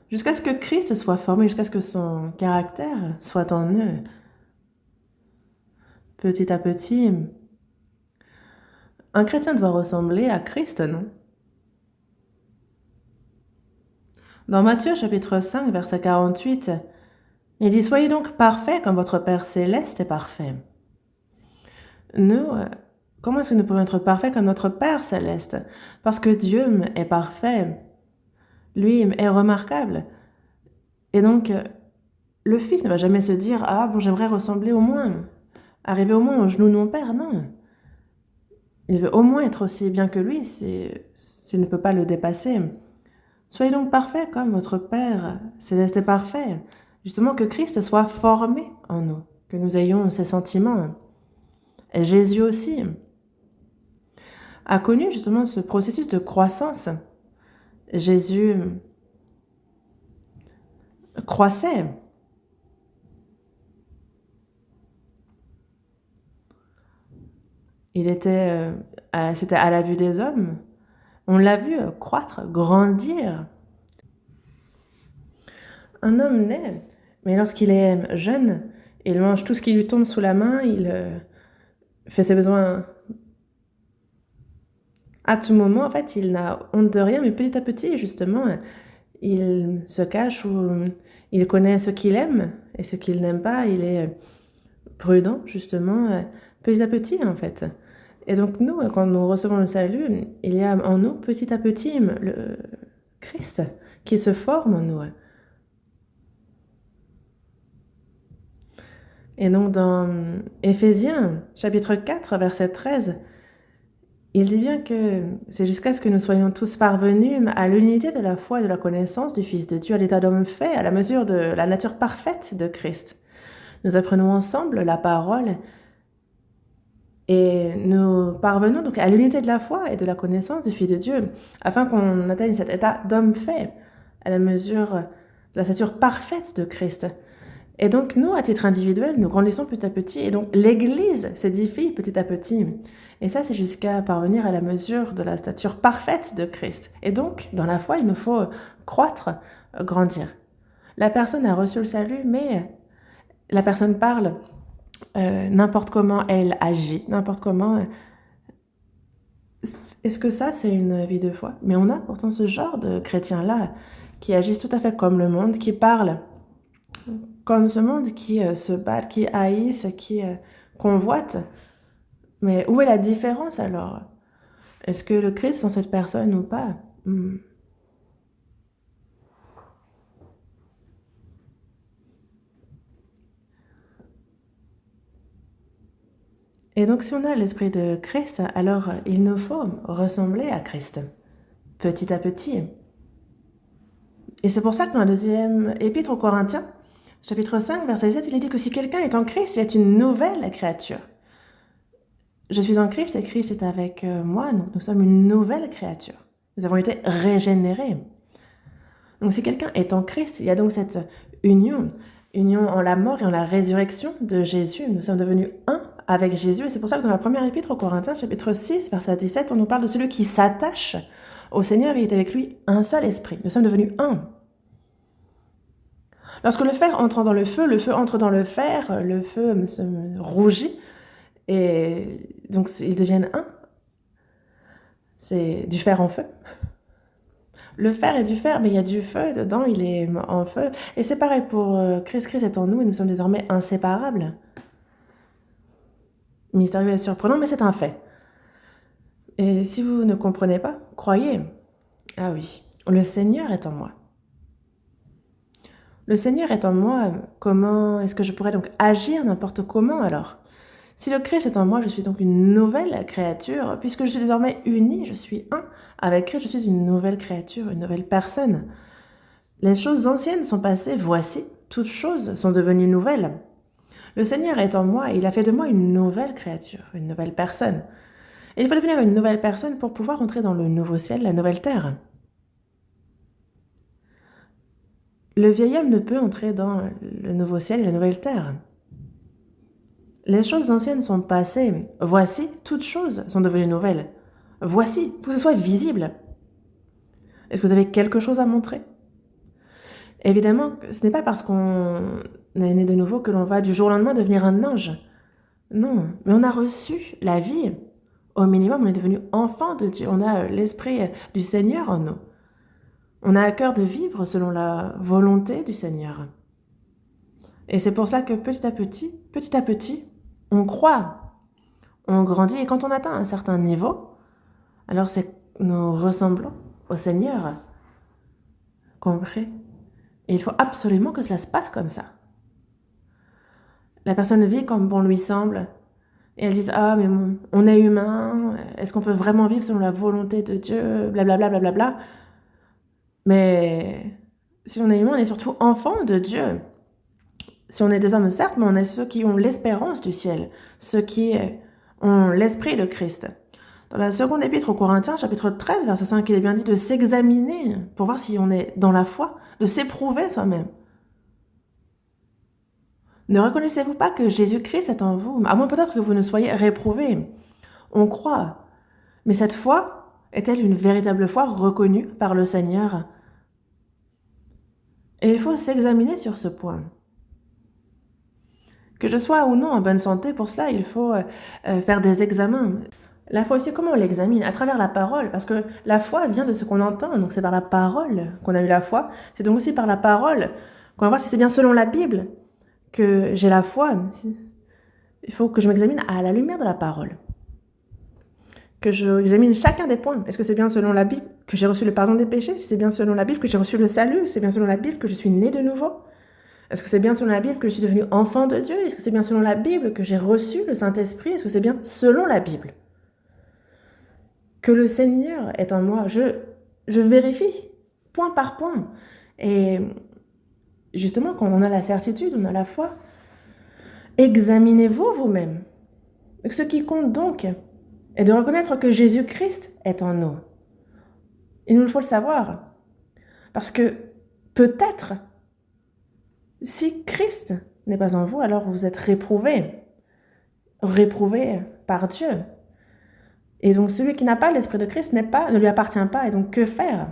Jusqu'à ce que Christ soit formé, jusqu'à ce que son caractère soit en eux. Petit à petit, un chrétien doit ressembler à Christ, non? Dans Matthieu chapitre 5, verset 48, il dit « Soyez donc parfaits comme votre Père céleste est parfait. » Nous, comment est-ce que nous pouvons être parfaits comme notre Père céleste? Parce que Dieu est parfait. Lui est remarquable. Et donc, le Fils ne va jamais se dire « Ah, bon, j'aimerais ressembler au moins, arriver au moins au genou de mon Père. » Non. Il veut au moins être aussi bien que lui, s'il ne peut pas le dépasser. Soyez donc parfaits comme votre Père céleste est parfait. Justement, que Christ soit formé en nous, que nous ayons ces sentiments. Et Jésus aussi a connu justement ce processus de croissance. Jésus croissait. C'était à la vue des hommes. On l'a vu croître, grandir. Un homme naît, mais lorsqu'il est jeune, il mange tout ce qui lui tombe sous la main, il fait ses besoins à tout moment. En fait, il n'a honte de rien, mais petit à petit, justement, il se cache ou il connaît ce qu'il aime et ce qu'il n'aime pas. Il est prudent, justement, petit à petit, en fait. Et donc, nous, quand nous recevons le salut, il y a en nous, petit à petit, le Christ qui se forme en nous. Et donc, dans Éphésiens, chapitre 4, verset 13, il dit bien que c'est jusqu'à ce que nous soyons tous parvenus à l'unité de la foi et de la connaissance du Fils de Dieu, à l'état d'homme fait, à la mesure de la nature parfaite de Christ. Nous apprenons ensemble la parole et nous parvenons donc à l'unité de la foi et de la connaissance du Fils de Dieu, afin qu'on atteigne cet état d'homme fait, à la mesure de la stature parfaite de Christ. Et donc nous, à titre individuel, nous grandissons petit à petit, et donc l'Église s'édifie petit à petit. Et ça, c'est jusqu'à parvenir à la mesure de la stature parfaite de Christ. Et donc, dans la foi, il nous faut croître, grandir. La personne a reçu le salut, mais la personne parle n'importe comment elle agit, n'importe comment. Est-ce que ça, c'est une vie de foi? Mais on a pourtant ce genre de chrétiens-là qui agissent tout à fait comme le monde, qui parlent comme ce monde, qui se battent, qui haïssent, qui convoitent. Mais où est la différence alors? Est-ce que le Christ est dans cette personne ou pas? Et donc si on a l'esprit de Christ, alors il nous faut ressembler à Christ, petit à petit. Et c'est pour ça que dans la deuxième épître aux Corinthiens, chapitre 5, verset 17, il est dit que si quelqu'un est en Christ, il est une nouvelle créature. Je suis en Christ et Christ est avec moi, donc nous sommes une nouvelle créature. Nous avons été régénérés. Donc si quelqu'un est en Christ, il y a donc cette union en la mort et en la résurrection de Jésus. Nous sommes devenus un avec Jésus. Et c'est pour ça que dans la première épître aux Corinthiens, chapitre 6, verset 17, on nous parle de celui qui s'attache au Seigneur et est avec lui un seul esprit. Nous sommes devenus un. Lorsque le fer entre dans le feu entre dans le fer, le feu se rougit et donc ils deviennent un. C'est du fer en feu. Le fer est du fer, mais il y a du feu dedans, il est en feu. Et c'est pareil pour Christ. Christ est en nous et nous sommes désormais inséparables. Mystérieux et surprenant, mais c'est un fait. Et si vous ne comprenez pas, croyez. Ah oui, le Seigneur est en moi. Le Seigneur est en moi, comment est-ce que je pourrais donc agir n'importe comment alors? Si le Christ est en moi, je suis donc une nouvelle créature. Puisque je suis désormais unie, je suis un avec Christ, je suis une nouvelle créature, une nouvelle personne. Les choses anciennes sont passées, voici, toutes choses sont devenues nouvelles. Le Seigneur est en moi et il a fait de moi une nouvelle créature, une nouvelle personne. Et il faut devenir une nouvelle personne pour pouvoir entrer dans le nouveau ciel, la nouvelle terre. Le vieil homme ne peut entrer dans le nouveau ciel et la nouvelle terre. Les choses anciennes sont passées. Voici, toutes choses sont devenues nouvelles. Voici, il faut que ce soit visible. Est-ce que vous avez quelque chose à montrer? Évidemment, ce n'est pas parce qu'on est né de nouveau que l'on va du jour au lendemain devenir un ange. Non, mais on a reçu la vie. Au minimum, on est devenu enfant de Dieu. On a l'esprit du Seigneur en nous. On a à cœur de vivre selon la volonté du Seigneur. Et c'est pour cela que petit à petit, on croit, on grandit. Et quand on atteint un certain niveau, alors c'est nous ressemblons au Seigneur. Compris? Et il faut absolument que cela se passe comme ça. La personne vit comme bon lui semble. Et elles disent, ah, mais on est humain, est-ce qu'on peut vraiment vivre selon la volonté de Dieu, blablabla, blablabla. Mais si on est humain, on est surtout enfant de Dieu. Si on est des hommes, certes, mais on est ceux qui ont l'espérance du ciel, ceux qui ont l'esprit de Christ. Dans la seconde épître aux Corinthiens, chapitre 13, verset 5, il est bien dit de s'examiner pour voir si on est dans la foi, de s'éprouver soi-même. Ne reconnaissez-vous pas que Jésus-Christ est en vous, à moins peut-être que vous ne soyez réprouvés? On croit. Mais cette foi est-elle une véritable foi reconnue par le Seigneur? Et il faut s'examiner sur ce point. Que je sois ou non en bonne santé, pour cela, il faut faire des examens. La foi aussi, comment on l'examine? À travers la parole, parce que la foi vient de ce qu'on entend, donc c'est par la parole qu'on a eu la foi. C'est donc aussi par la parole qu'on va voir si c'est bien selon la Bible que j'ai la foi. Il faut que je m'examine à la lumière de la parole. Que j'examine chacun des points. Est-ce que c'est bien selon la Bible que j'ai reçu le pardon des péchés? Si c'est bien selon la Bible que j'ai reçu le salut? C'est bien selon la Bible que je suis né de nouveau? Est-ce que c'est bien selon la Bible que je suis devenu enfant de Dieu? Est-ce que c'est bien selon la Bible que j'ai reçu le Saint-Esprit? Est-ce que c'est bien selon la Bible que le Seigneur est en moi? Je vérifie point par point. Et justement, quand on a la certitude, on a la foi, examinez-vous vous-même. Ce qui compte donc est de reconnaître que Jésus-Christ est en nous. Il nous faut le savoir. Parce que peut-être, si Christ n'est pas en vous, alors vous êtes réprouvé par Dieu. Et donc celui qui n'a pas l'Esprit de Christ ne lui appartient pas. Et donc que faire?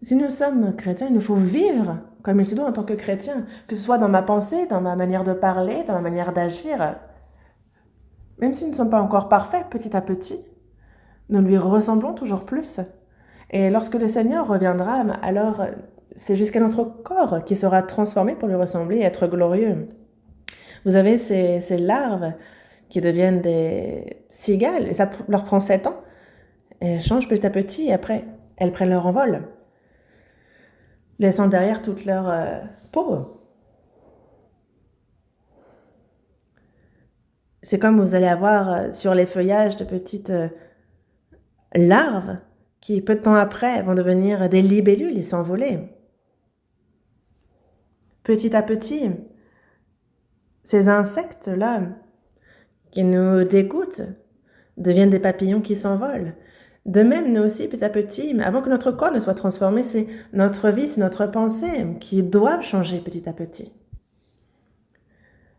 Si nous sommes chrétiens, il nous faut vivre comme il se doit en tant que chrétien, que ce soit dans ma pensée, dans ma manière de parler, dans ma manière d'agir. Même si nous ne sommes pas encore parfaits, petit à petit, nous lui ressemblons toujours plus. Et lorsque le Seigneur reviendra, alors c'est jusqu'à notre corps qui sera transformé pour lui ressembler et être glorieux. Vous avez ces larves qui deviennent des cigales, et ça leur prend 7 ans. Et elles changent petit à petit, et après, elles prennent leur envol, laissant derrière toute leur peau. C'est comme vous allez avoir sur les feuillages de petites larves qui, peu de temps après, vont devenir des libellules et s'envoler. Petit à petit, ces insectes-là qui nous dégoûtent deviennent des papillons qui s'envolent. De même, nous aussi, petit à petit, mais avant que notre corps ne soit transformé, c'est notre vie, c'est notre pensée qui doivent changer petit à petit.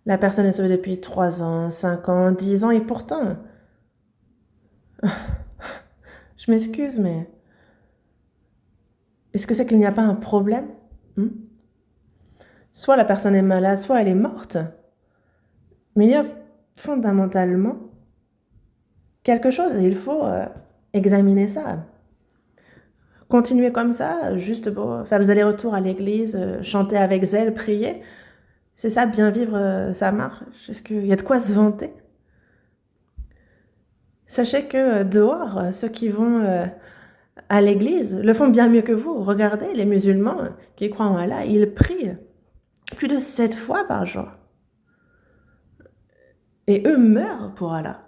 La personne est sauvée depuis 3 ans, 5 ans, 10 ans, et pourtant, je m'excuse, mais est-ce que c'est qu'il n'y a pas un problème? Soit la personne est malade, soit elle est morte. Mais il y a fondamentalement quelque chose et il faut examiner ça. Continuer comme ça, juste pour faire des allers-retours à l'église, chanter avec zèle, prier, c'est ça, bien vivre sa marche. Est-ce qu'il y a de quoi se vanter? Sachez que dehors, ceux qui vont à l'église le font bien mieux que vous. Regardez les musulmans qui croient en Allah, ils prient plus de 7 fois par jour. Et eux meurent pour Allah.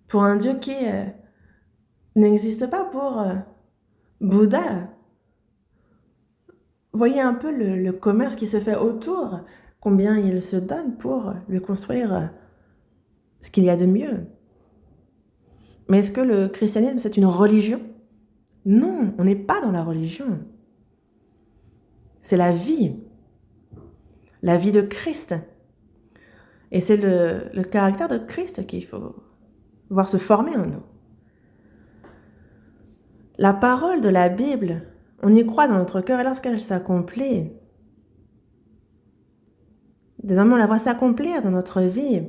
Pour un Dieu qui n'existe pas, pour Bouddha. Voyez un peu le commerce qui se fait autour, combien il se donne pour lui construire ce qu'il y a de mieux. Mais est-ce que le christianisme, c'est une religion? Non, on n'est pas dans la religion. C'est la vie de Christ. Et c'est le caractère de Christ qu'il faut voir se former en nous. La parole de la Bible, on y croit dans notre cœur et lorsqu'elle s'accomplit, désormais on la voit s'accomplir dans notre vie.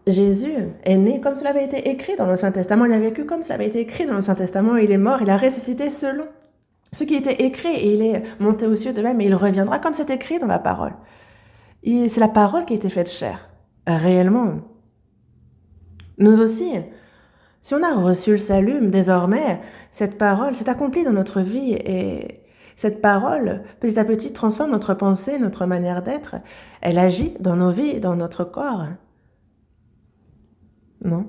Jésus est né comme cela avait été écrit dans l'Ancien Testament, il a vécu comme cela avait été écrit dans l'Ancien Testament, il est mort, il a ressuscité selon ce qui était écrit et il est monté aux cieux de même et il reviendra comme c'est écrit dans la parole. C'est la parole qui a été faite chair, réellement. Nous aussi, si on a reçu le salut, désormais, cette parole s'est accomplie dans notre vie et cette parole, petit à petit, transforme notre pensée, notre manière d'être. Elle agit dans nos vies, dans notre corps. Non?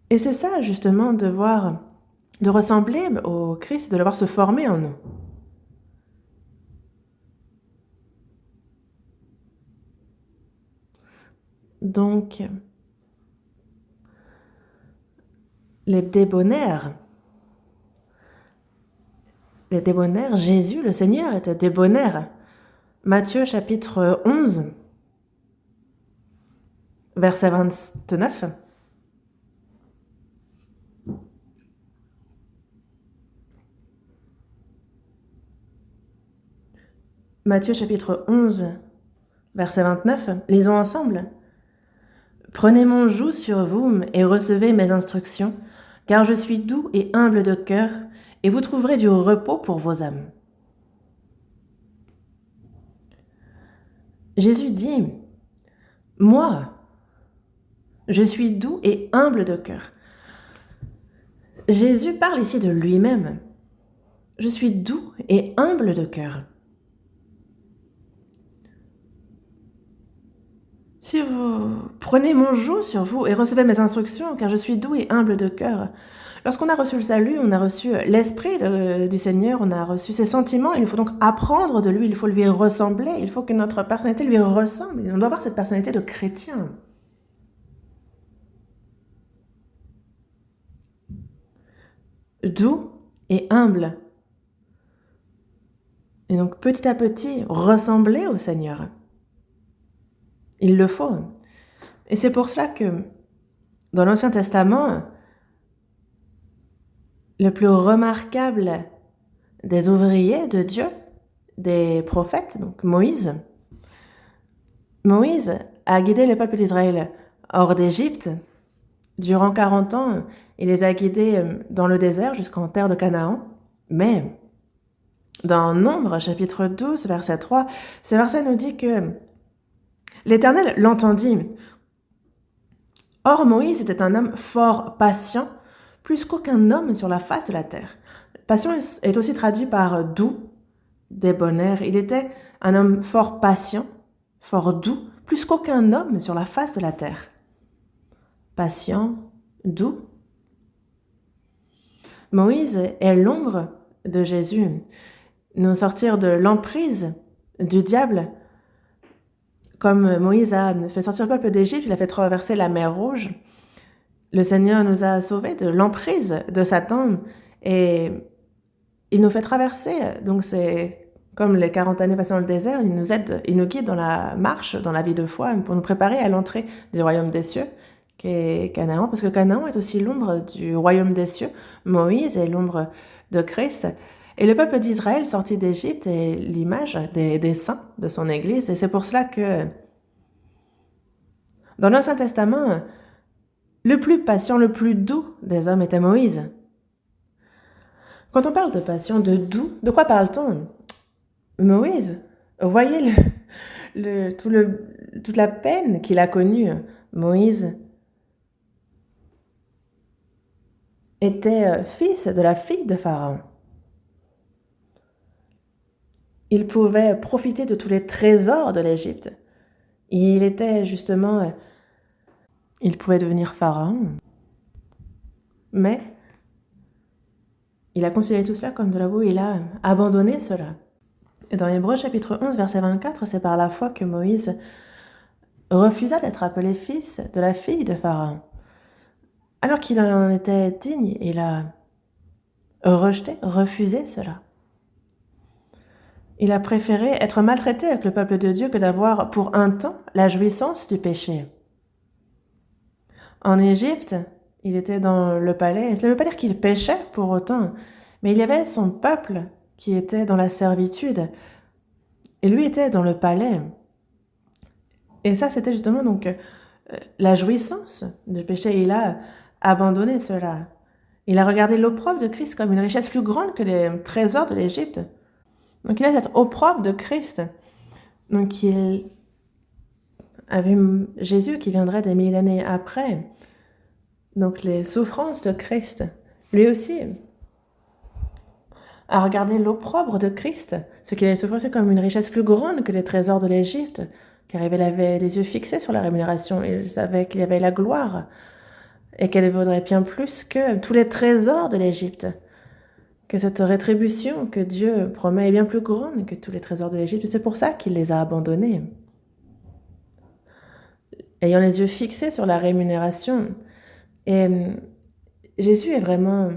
Et c'est ça, justement, de ressembler au Christ, de le voir se former en nous. Donc, les débonnaires, Jésus, le Seigneur, était débonnaire. Matthieu chapitre 11, verset 29. Matthieu chapitre 11, verset 29, lisons ensemble. « Prenez mon joug sur vous et recevez mes instructions, car je suis doux et humble de cœur, et vous trouverez du repos pour vos âmes. » Jésus dit, « Moi, je suis doux et humble de cœur. » Jésus parle ici de lui-même. « Je suis doux et humble de cœur. » Si vous prenez mon joug sur vous et recevez mes instructions, car je suis doux et humble de cœur. Lorsqu'on a reçu le salut, on a reçu l'Esprit du Seigneur, on a reçu ses sentiments, il faut donc apprendre de lui, il faut lui ressembler, il faut que notre personnalité lui ressemble. On doit avoir cette personnalité de chrétien. Doux et humble. Et donc petit à petit, ressembler au Seigneur. Il le faut. Et c'est pour cela que dans l'Ancien Testament, le plus remarquable des ouvriers de Dieu, des prophètes, donc Moïse a guidé le peuple d'Israël hors d'Égypte. Durant 40 ans, il les a guidés dans le désert jusqu'en terre de Canaan. Mais dans Nombre, chapitre 12, verset 3, ce verset nous dit que l'Éternel l'entendit. Or, Moïse était un homme fort patient, plus qu'aucun homme sur la face de la terre. Patient est aussi traduit par doux, débonnaire. Il était un homme fort patient, fort doux, plus qu'aucun homme sur la face de la terre. Patient, doux. Moïse est l'ombre de Jésus. Nous sortir de l'emprise du diable. Comme Moïse a fait sortir le peuple d'Égypte, il a fait traverser la mer Rouge. Le Seigneur nous a sauvés de l'emprise de Satan et il nous fait traverser. Donc c'est comme les 40 années passées dans le désert, il nous aide, il nous guide dans la marche, dans la vie de foi, pour nous préparer à l'entrée du royaume des cieux, qui est Canaan, parce que Canaan est aussi l'ombre du royaume des cieux. Moïse est l'ombre de Christ. Et le peuple d'Israël sorti d'Égypte est l'image des saints de son Église. Et c'est pour cela que dans l'Ancien Testament, le plus patient, le plus doux des hommes était Moïse. Quand on parle de patient, de doux, de quoi parle-t-on? Moïse, voyez toute la peine qu'il a connue. Moïse était fils de la fille de Pharaon. Il pouvait profiter de tous les trésors de l'Égypte. Il était justement... Il pouvait devenir Pharaon. Mais il a considéré tout cela comme de la boue, il a abandonné cela. Et dans Hébreux chapitre 11, verset 24, c'est par la foi que Moïse refusa d'être appelé fils de la fille de Pharaon. Alors qu'il en était digne, il a rejeté, refusé cela. Il a préféré être maltraité avec le peuple de Dieu que d'avoir pour un temps la jouissance du péché. En Égypte, il était dans le palais. Cela ne veut pas dire qu'il péchait pour autant, mais il y avait son peuple qui était dans la servitude. Et lui était dans le palais. Et ça, c'était justement donc la jouissance du péché. Il a abandonné cela. Il a regardé l'opprobre de Christ comme une richesse plus grande que les trésors de l'Égypte. Donc il a cet opprobre de Christ. Donc il a vu Jésus qui viendrait des milliers d'années après. Donc les souffrances de Christ. Lui aussi a regardé l'opprobre de Christ, ce qu'il avait souffert comme une richesse plus grande que les trésors de l'Égypte, car il avait les yeux fixés sur la rémunération. Il savait qu'il y avait la gloire et qu'elle vaudrait bien plus que tous les trésors de l'Égypte. Que cette rétribution que Dieu promet est bien plus grande que tous les trésors de l'Égypte. C'est pour ça qu'il les a abandonnés. Ayant les yeux fixés sur la rémunération. Et Jésus est vraiment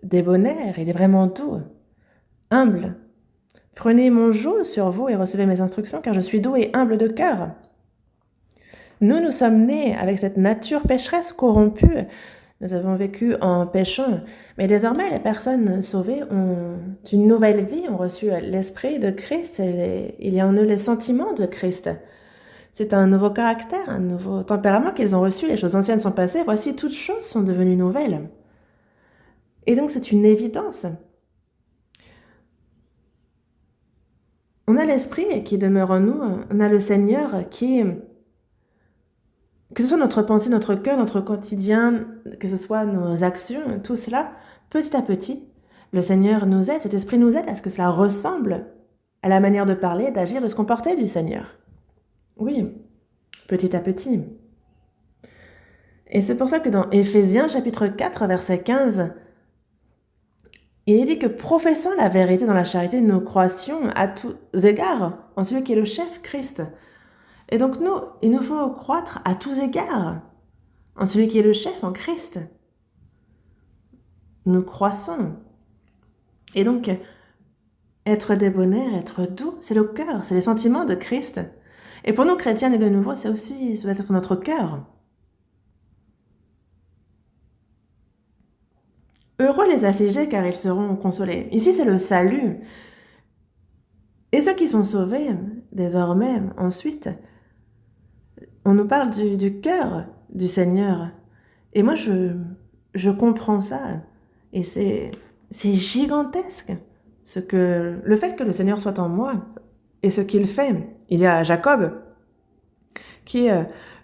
débonnaire, il est vraiment doux, humble. Prenez mon joug sur vous et recevez mes instructions, car je suis doux et humble de cœur. Nous sommes nés avec cette nature pécheresse corrompue. Nous avons vécu en péchant, mais désormais les personnes sauvées ont une nouvelle vie, ont reçu l'esprit de Christ, et il y a en eux les sentiments de Christ. C'est un nouveau caractère, un nouveau tempérament qu'ils ont reçu, les choses anciennes sont passées, voici toutes choses sont devenues nouvelles. Et donc c'est une évidence. On a l'esprit qui demeure en nous, on a le Seigneur qui... Que ce soit notre pensée, notre cœur, notre quotidien, que ce soit nos actions, tout cela, petit à petit, le Seigneur nous aide, cet esprit nous aide à ce que cela ressemble à la manière de parler, d'agir, de se comporter du Seigneur. Oui, petit à petit. Et c'est pour ça que dans Éphésiens chapitre 4, verset 15, il est dit que professant la vérité dans la charité, nous croissions à tous égards en celui qui est le chef, Christ. Et donc nous, il nous faut croître à tous égards en celui qui est le chef, en Christ. Nous croissons. Et donc, être débonnaire, être doux, c'est le cœur, c'est les sentiments de Christ. Et pour nous, chrétiens et de nouveau, c'est aussi, ça doit être notre cœur. Heureux les affligés, car ils seront consolés. Ici, c'est le salut. Et ceux qui sont sauvés, désormais, ensuite, on nous parle du cœur du Seigneur. Et moi, je comprends ça. Et c'est gigantesque. Le fait que le Seigneur soit en moi et ce qu'il fait. Il y a Jacob qui,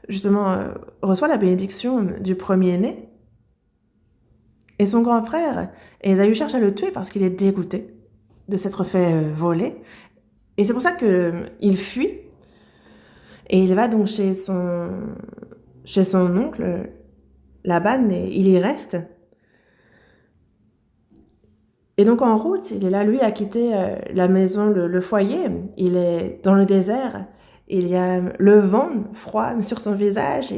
justement, reçoit la bénédiction du premier-né. Et son grand frère, Ésaü, cherche à le tuer parce qu'il est dégoûté de s'être fait voler. Et c'est pour ça qu'il fuit. Et il va donc chez son oncle, Laban, et il y reste. Et donc en route, il est là, lui, a quitté la maison, le foyer. Il est dans le désert. Il y a le vent froid sur son visage.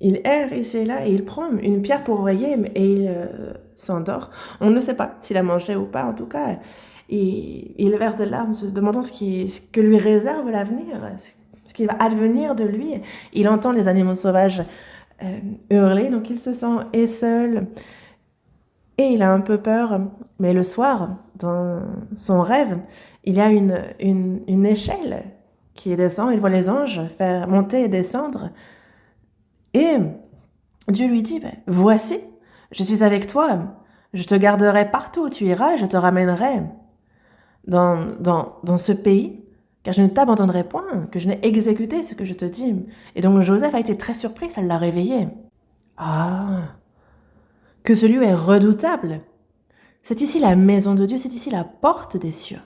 Il erre ici et là et il prend une pierre pour oreiller et il s'endort. On ne sait pas s'il a mangé ou pas, en tout cas. Il verse des larmes, se demandant ce que lui réserve l'avenir, ce qui va advenir de lui. Il entend les animaux sauvages hurler, donc il se sent seul. Et il a un peu peur, mais le soir, dans son rêve, il y a une échelle qui descend. Il voit les anges faire monter et descendre. Et Dieu lui dit, voici, je suis avec toi, je te garderai partout où tu iras, je te ramènerai dans ce pays, car je ne t'abandonnerai point, que je n'ai exécuté ce que je te dis. Et donc Joseph a été très surpris, ça l'a réveillé. Ah, que ce lieu est redoutable. C'est ici la maison de Dieu, c'est ici la porte des cieux.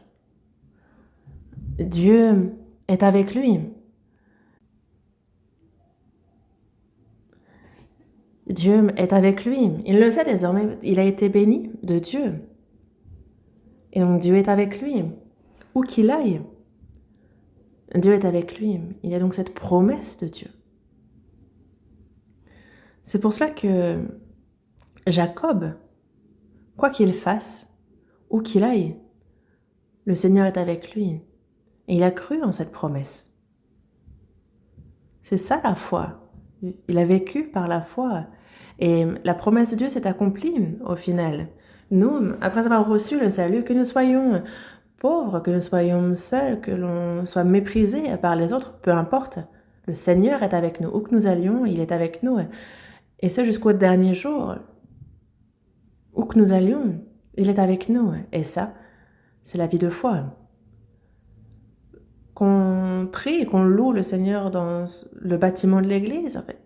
Dieu est avec lui. Dieu est avec lui. Il le sait désormais. Il a été béni de Dieu. Et donc Dieu est avec lui. Où qu'il aille. Dieu est avec lui. Il y a donc cette promesse de Dieu. C'est pour cela que Jacob, quoi qu'il fasse, où qu'il aille, le Seigneur est avec lui. Et il a cru en cette promesse. C'est ça la foi. Il a vécu par la foi. Et la promesse de Dieu s'est accomplie au final. Nous, après avoir reçu le salut, que nous soyons pauvres, que nous soyons seuls, que l'on soit méprisé par les autres, peu importe. Le Seigneur est avec nous. Où que nous allions, il est avec nous. Et ce jusqu'au dernier jour. Où que nous allions, il est avec nous. Et ça, c'est la vie de foi. Qu'on prie, qu'on loue le Seigneur dans le bâtiment de l'Église, en fait.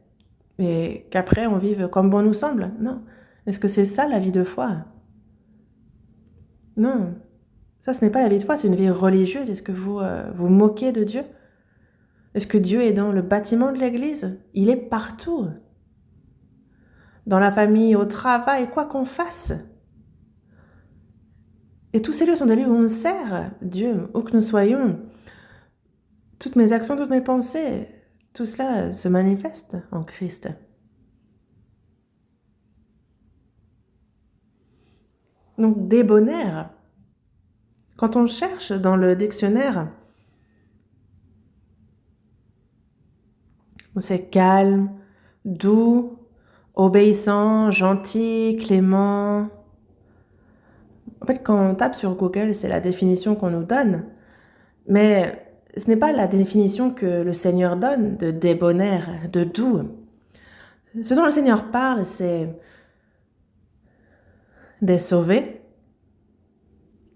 Et qu'après on vive comme bon nous semble. Non. Est-ce que c'est ça la vie de foi? Non. Ça, ce n'est pas la vie de foi, c'est une vie religieuse. Est-ce que vous vous moquez de Dieu? Est-ce que Dieu est dans le bâtiment de l'Église? Il est partout. Dans la famille, au travail, quoi qu'on fasse. Et tous ces lieux sont des lieux où on sert Dieu, où que nous soyons. Toutes mes actions, toutes mes pensées, tout cela se manifeste en Christ. Donc, débonnaire, quand on cherche dans le dictionnaire, c'est calme, doux, obéissant, gentil, clément. En fait, quand on tape sur Google, c'est la définition qu'on nous donne, mais ce n'est pas la définition que le Seigneur donne de débonnaire, de doux. Ce dont le Seigneur parle, c'est des sauvés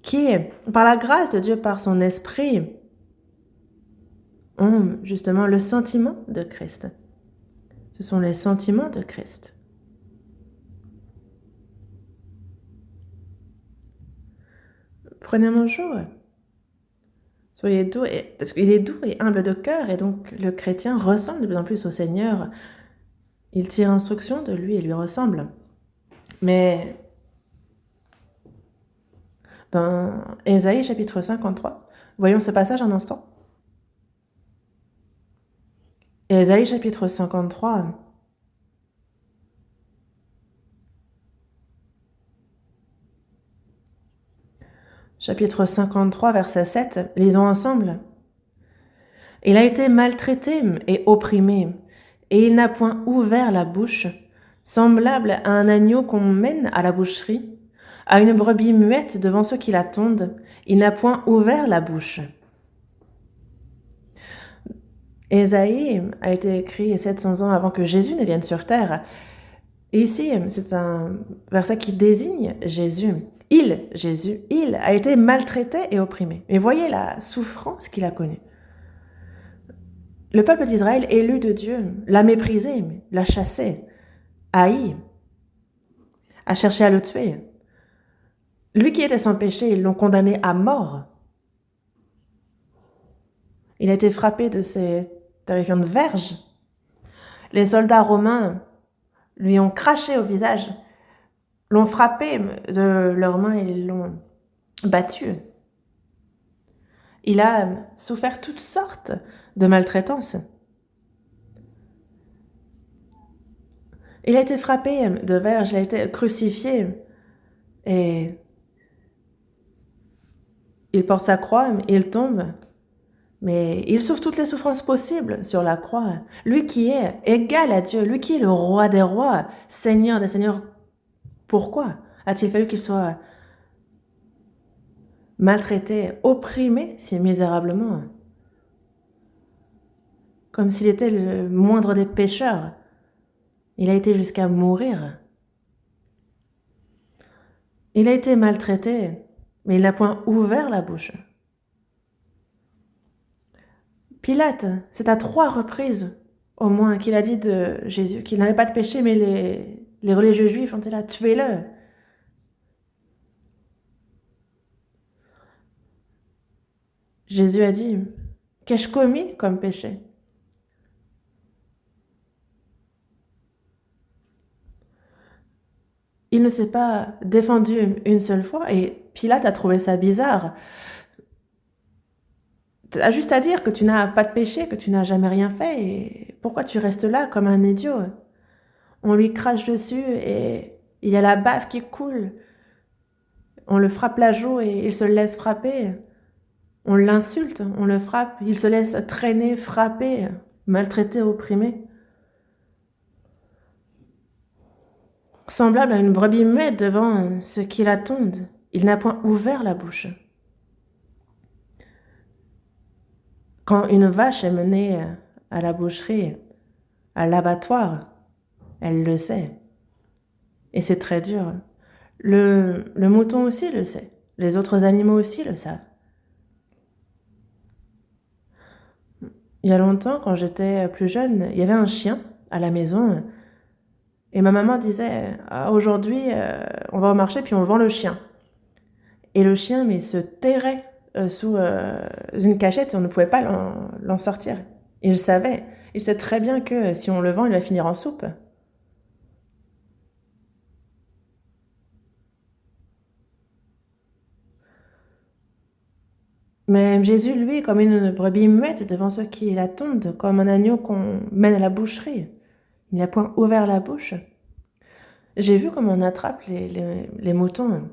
qui, par la grâce de Dieu, par son esprit, ont justement le sentiment de Christ. Ce sont les sentiments de Christ. Prenez mon jour. Soyez doux, parce qu'il est doux et humble de cœur, et donc le chrétien ressemble de plus en plus au Seigneur. Il tire instruction de lui et lui ressemble. Mais dans Ésaïe chapitre 53, voyons ce passage un instant. Ésaïe chapitre 53. Chapitre 53, verset 7, lisons ensemble. Il a été maltraité et opprimé, et il n'a point ouvert la bouche, semblable à un agneau qu'on mène à la boucherie, à une brebis muette devant ceux qui la tondent, il n'a point ouvert la bouche. Ésaïe a été écrit 700 ans avant que Jésus ne vienne sur terre. Et ici, c'est un verset qui désigne Jésus. Jésus, il a été maltraité et opprimé. Mais voyez la souffrance qu'il a connue. Le peuple d'Israël, élu de Dieu, l'a méprisé, l'a chassé, haï, a cherché à le tuer. Lui qui était sans péché, ils l'ont condamné à mort. Il a été frappé de ces terrifiantes verges. Les soldats romains lui ont craché au visage, l'ont frappé de leurs mains et l'ont battu. Il a souffert toutes sortes de maltraitances. Il a été frappé de verges, il a été crucifié et il porte sa croix, il tombe, mais il souffre toutes les souffrances possibles sur la croix. Lui qui est égal à Dieu, lui qui est le roi des rois, Seigneur des seigneurs, pourquoi a-t-il fallu qu'il soit maltraité, opprimé si misérablement, comme s'il était le moindre des pécheurs? Il a été jusqu'à mourir. Il a été maltraité, mais il n'a point ouvert la bouche. Pilate, c'est à 3 reprises au moins qu'il a dit de Jésus qu'il n'avait pas de péché, mais les religieux juifs ont été là, tuez-le. Jésus a dit, qu'ai-je commis comme péché? Il ne s'est pas défendu une seule fois et Pilate a trouvé ça bizarre. Tu as juste à dire que tu n'as pas de péché, que tu n'as jamais rien fait, et pourquoi tu restes là comme un idiot? On lui crache dessus et il y a la bave qui coule. On le frappe la joue et il se laisse frapper. On l'insulte, on le frappe, il se laisse traîner, frapper, maltraiter, opprimer. Semblable à une brebis muette devant ceux qui la tondent, il n'a point ouvert la bouche. Quand une vache est menée à la boucherie, à l'abattoir, elle le sait. Et c'est très dur. Le mouton aussi le sait. Les autres animaux aussi le savent. Il y a longtemps, quand j'étais plus jeune, il y avait un chien à la maison. Et ma maman disait, ah, aujourd'hui, on va au marché puis on vend le chien. Et le chien, mais se terrait sous une cachette et on ne pouvait pas l'en sortir. Il savait. Il sait très bien que si on le vend, il va finir en soupe. Mais Jésus, lui, est comme une brebis muette devant ceux qui l'attendent, comme un agneau qu'on mène à la boucherie. Il n'a point ouvert la bouche. J'ai vu comment on attrape les moutons.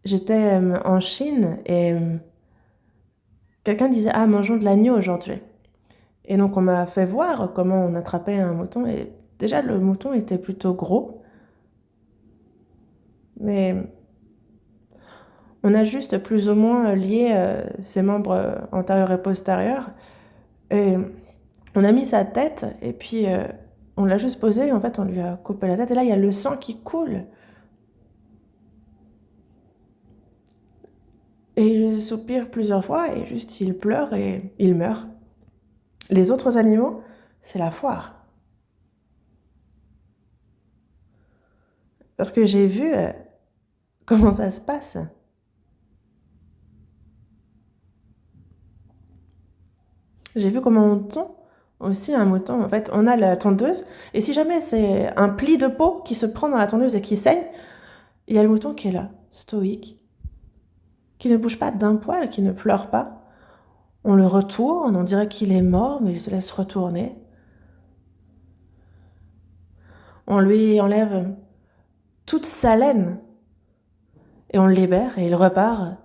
J'étais en Chine et quelqu'un disait, ah, mangeons de l'agneau aujourd'hui. Et donc on m'a fait voir comment on attrapait un mouton. Et déjà, le mouton était plutôt gros. Mais on a juste plus ou moins lié ses membres antérieurs et postérieurs. Et on a mis sa tête et puis on l'a juste posé. Et en fait, on lui a coupé la tête. Et là, il y a le sang qui coule. Et il soupire plusieurs fois et juste il pleure et il meurt. Les autres animaux, c'est la foire. Parce que j'ai vu comment ça se passe. J'ai vu comment on tond aussi un mouton. En fait, on a la tondeuse. Et si jamais c'est un pli de peau qui se prend dans la tondeuse et qui saigne, il y a le mouton qui est là, stoïque, qui ne bouge pas d'un poil, qui ne pleure pas. On le retourne, on dirait qu'il est mort, mais il se laisse retourner. On lui enlève toute sa laine et on le libère et il repart.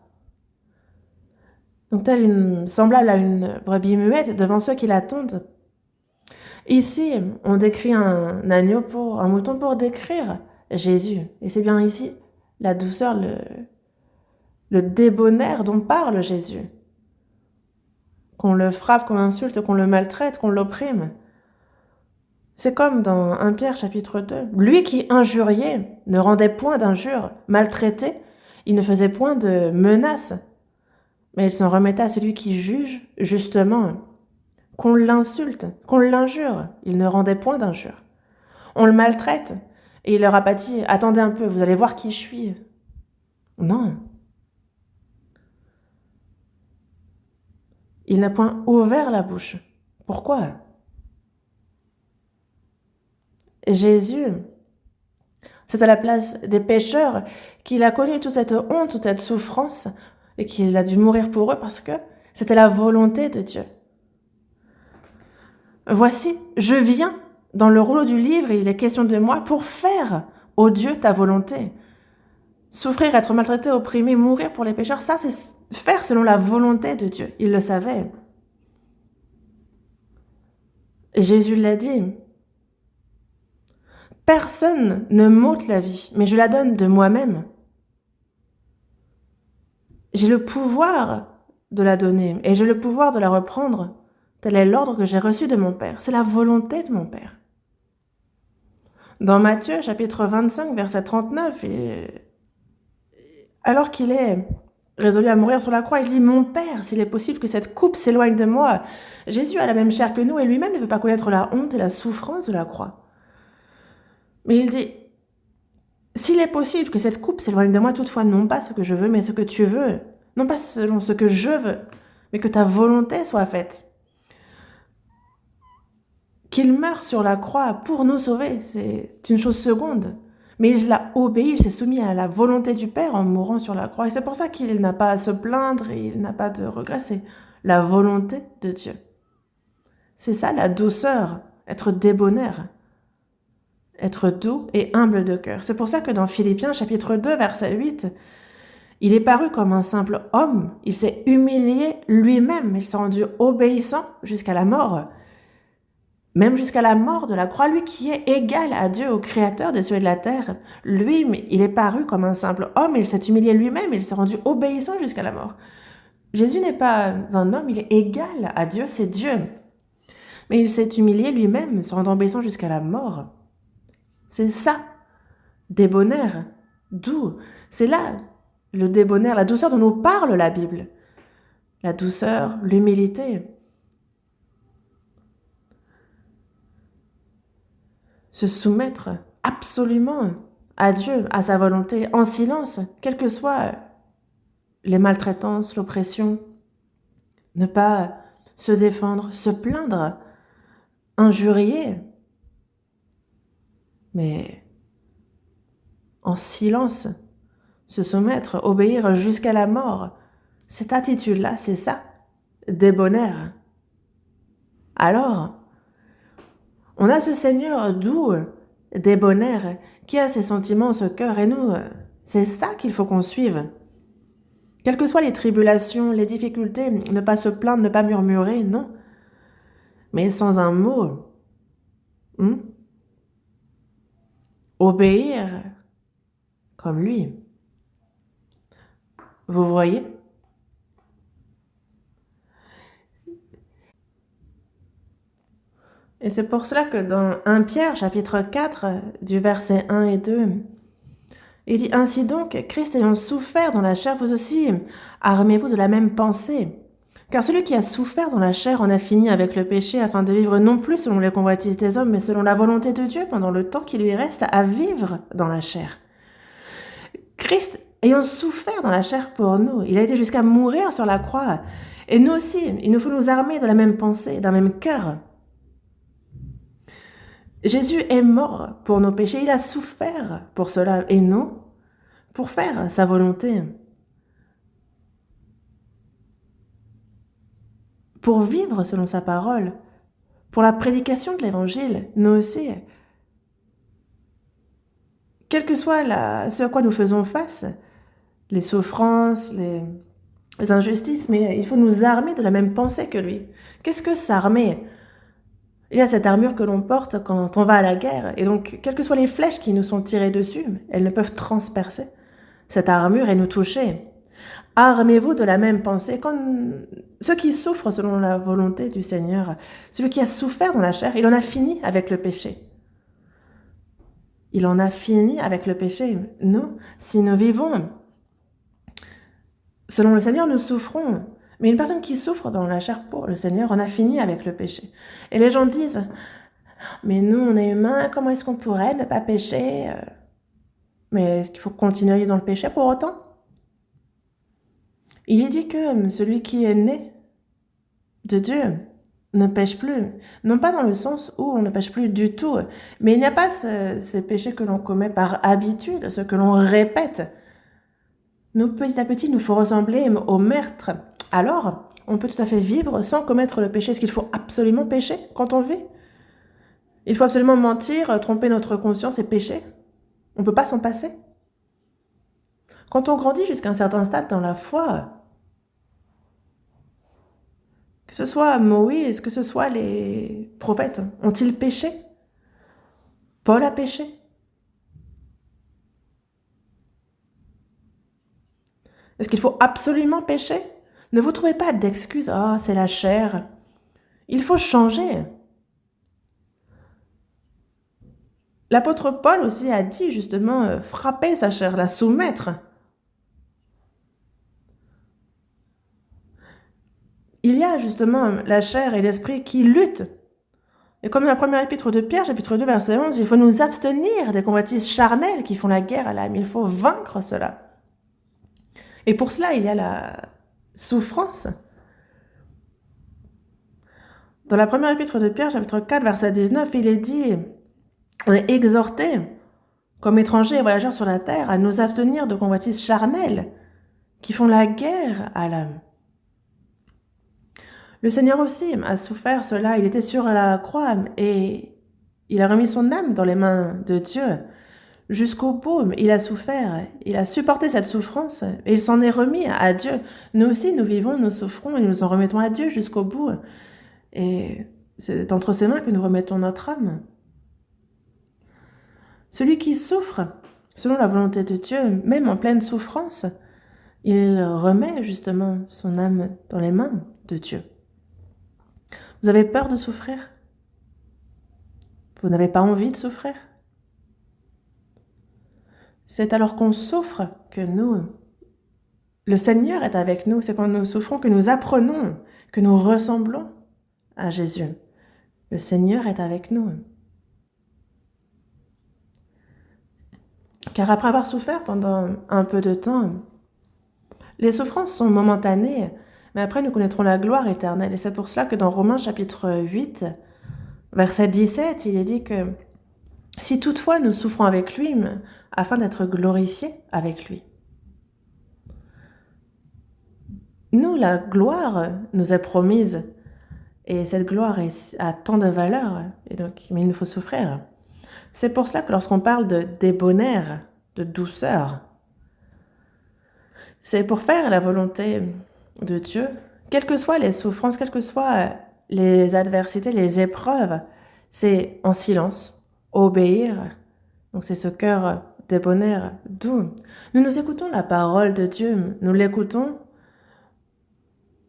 Donc semblable à une brebis muette devant ceux qui l'attendent. Ici, on décrit un mouton pour décrire Jésus. Et c'est bien ici la douceur, le débonnaire dont parle Jésus. Qu'on le frappe, qu'on l'insulte, qu'on le maltraite, qu'on l'opprime. C'est comme dans 1 Pierre chapitre 2. Lui qui injuriait ne rendait point d'injures, maltraitait, il ne faisait point de menaces, mais il s'en remettait à celui qui juge justement. Qu'on l'insulte, qu'on l'injure, il ne rendait point d'injures. On le maltraite, et il leur a pas dit « Attendez un peu, vous allez voir qui je suis ». Non. Il n'a point ouvert la bouche. Pourquoi? Jésus, c'est à la place des pécheurs qu'il a connu toute cette honte, toute cette souffrance, et qu'il a dû mourir pour eux parce que c'était la volonté de Dieu. Voici, je viens dans le rouleau du livre, et il est question de moi pour faire, ô Dieu, ta volonté. Souffrir, être maltraité, opprimé, mourir pour les pécheurs, ça c'est faire selon la volonté de Dieu. Il le savait. Et Jésus l'a dit. Personne ne m'ôte la vie, mais je la donne de moi-même. J'ai le pouvoir de la donner et j'ai le pouvoir de la reprendre. Tel est l'ordre que j'ai reçu de mon Père. C'est la volonté de mon Père. Dans Matthieu, chapitre 25, verset 39, alors qu'il est résolu à mourir sur la croix, il dit « Mon Père, s'il est possible que cette coupe s'éloigne de moi. » Jésus a la même chair que nous et lui-même ne veut pas connaître la honte et la souffrance de la croix. Mais il dit « S'il est possible que cette coupe s'éloigne de moi, toutefois non pas ce que je veux, mais ce que tu veux. Non pas selon ce que je veux, mais que ta volonté soit faite. » Qu'il meure sur la croix pour nous sauver, c'est une chose seconde. Mais il a obéi, il s'est soumis à la volonté du Père en mourant sur la croix. Et c'est pour ça qu'il n'a pas à se plaindre et il n'a pas de regrets. C'est la volonté de Dieu. C'est ça la douceur, être débonnaire, être doux et humble de cœur. C'est pour ça que dans Philippiens chapitre 2, verset 8, il est paru comme un simple homme, il s'est humilié lui-même, il s'est rendu obéissant jusqu'à la mort, même jusqu'à la mort de la croix, lui qui est égal à Dieu, au Créateur des cieux et de la terre. Lui, il est paru comme un simple homme, il s'est humilié lui-même, il s'est rendu obéissant jusqu'à la mort. Jésus n'est pas un homme, il est égal à Dieu, c'est Dieu. Mais il s'est humilié lui-même, se rendant obéissant jusqu'à la mort. C'est ça, débonnaire, doux. C'est là le débonnaire, la douceur dont nous parle la Bible. La douceur, l'humilité. Se soumettre absolument à Dieu, à sa volonté, en silence, quelles que soient les maltraitances, l'oppression. Ne pas se défendre, se plaindre, injurier, mais en silence, se soumettre, obéir jusqu'à la mort. Cette attitude-là, c'est ça, débonnaire. Alors, on a ce Seigneur doux, débonnaire, qui a ses sentiments, ce cœur, et nous, c'est ça qu'il faut qu'on suive. Quelles que soient les tribulations, les difficultés, ne pas se plaindre, ne pas murmurer, non. Mais sans un mot, obéir comme lui. Vous voyez? Et c'est pour cela que dans 1 Pierre, chapitre 4, du verset 1 et 2, il dit « Ainsi donc, Christ ayant souffert dans la chair, vous aussi, armez-vous de la même pensée. Car celui qui a souffert dans la chair en a fini avec le péché, afin de vivre non plus selon les convoitises des hommes, mais selon la volonté de Dieu, pendant le temps qui lui reste à vivre dans la chair. » Christ ayant souffert dans la chair pour nous, il a été jusqu'à mourir sur la croix. Et nous aussi, il nous faut nous armer de la même pensée, d'un même cœur. Jésus est mort pour nos péchés, il a souffert pour cela, et nous, pour faire sa volonté, pour vivre selon sa parole, pour la prédication de l'Évangile, nous aussi. Quel que soit ce à quoi nous faisons face, les souffrances, les injustices, mais il faut nous armer de la même pensée que lui. Qu'est-ce que s'armer ? Il y a cette armure que l'on porte quand on va à la guerre, et donc, quelles que soient les flèches qui nous sont tirées dessus, elles ne peuvent transpercer cette armure et nous toucher. Armez-vous de la même pensée. Ceux qui souffrent selon la volonté du Seigneur, celui qui a souffert dans la chair, il en a fini avec le péché. Il en a fini avec le péché. Nous, si nous vivons selon le Seigneur, nous souffrons. Mais une personne qui souffre dans la chair pour le Seigneur en a fini avec le péché. Et les gens disent, mais nous, on est humains, comment est-ce qu'on pourrait ne pas pécher ? Mais est-ce qu'il faut continuer dans le péché pour autant ? Il est dit que celui qui est né de Dieu ne pêche plus. Non pas dans le sens où on ne pêche plus du tout, mais il n'y a pas ces péchés que l'on commet par habitude, ce que l'on répète. Nous, petit à petit, il nous faut ressembler au Maître. Alors, on peut tout à fait vivre sans commettre le péché. Est-ce qu'il faut absolument pécher quand on vit ? Il faut absolument mentir, tromper notre conscience et pécher ? On ne peut pas s'en passer ? Quand on grandit jusqu'à un certain stade dans la foi, que ce soit Moïse, que ce soit les prophètes, ont-ils péché ? Paul a péché ? Est-ce qu'il faut absolument pécher ? Ne vous trouvez pas d'excuses. Ah, c'est la chair. Il faut changer. L'apôtre Paul aussi a dit justement frapper sa chair, la soumettre. Il y a justement la chair et l'esprit qui luttent. Et comme dans la première épître de Pierre, chapitre 2, verset 11, il faut nous abstenir des convoitises charnelles qui font la guerre à l'âme. Il faut vaincre cela. Et pour cela, il y a la souffrance. Dans la première épître de Pierre, chapitre 4, verset 19, il est dit, on est exhorté comme étrangers et voyageurs sur la terre, à nous abstenir de convoitises charnelles qui font la guerre à l'âme. Le Seigneur aussi a souffert cela, il était sur la croix et il a remis son âme dans les mains de Dieu. Jusqu'au bout, il a souffert, il a supporté cette souffrance et il s'en est remis à Dieu. Nous aussi, nous vivons, nous souffrons et nous en remettons à Dieu jusqu'au bout. Et c'est entre ses mains que nous remettons notre âme. Celui qui souffre, selon la volonté de Dieu, même en pleine souffrance, il remet justement son âme dans les mains de Dieu. Vous avez peur de souffrir? Vous n'avez pas envie de souffrir? C'est alors qu'on souffre que le Seigneur est avec nous. C'est quand nous souffrons que nous apprenons, que nous ressemblons à Jésus. Le Seigneur est avec nous. Car après avoir souffert pendant un peu de temps, les souffrances sont momentanées, mais après nous connaîtrons la gloire éternelle. Et c'est pour cela que dans Romains chapitre 8, verset 17, il est dit que si toutefois nous souffrons avec lui, afin d'être glorifiés avec lui. Nous, la gloire nous est promise, et cette gloire a tant de valeur, et donc, mais il nous faut souffrir. C'est pour cela que lorsqu'on parle de débonnaire, de douceur, c'est pour faire la volonté de Dieu, quelles que soient les souffrances, quelles que soient les adversités, les épreuves, c'est en silence, obéir. Donc c'est ce cœur débonnaire doux. Nous écoutons la parole de Dieu, nous l'écoutons.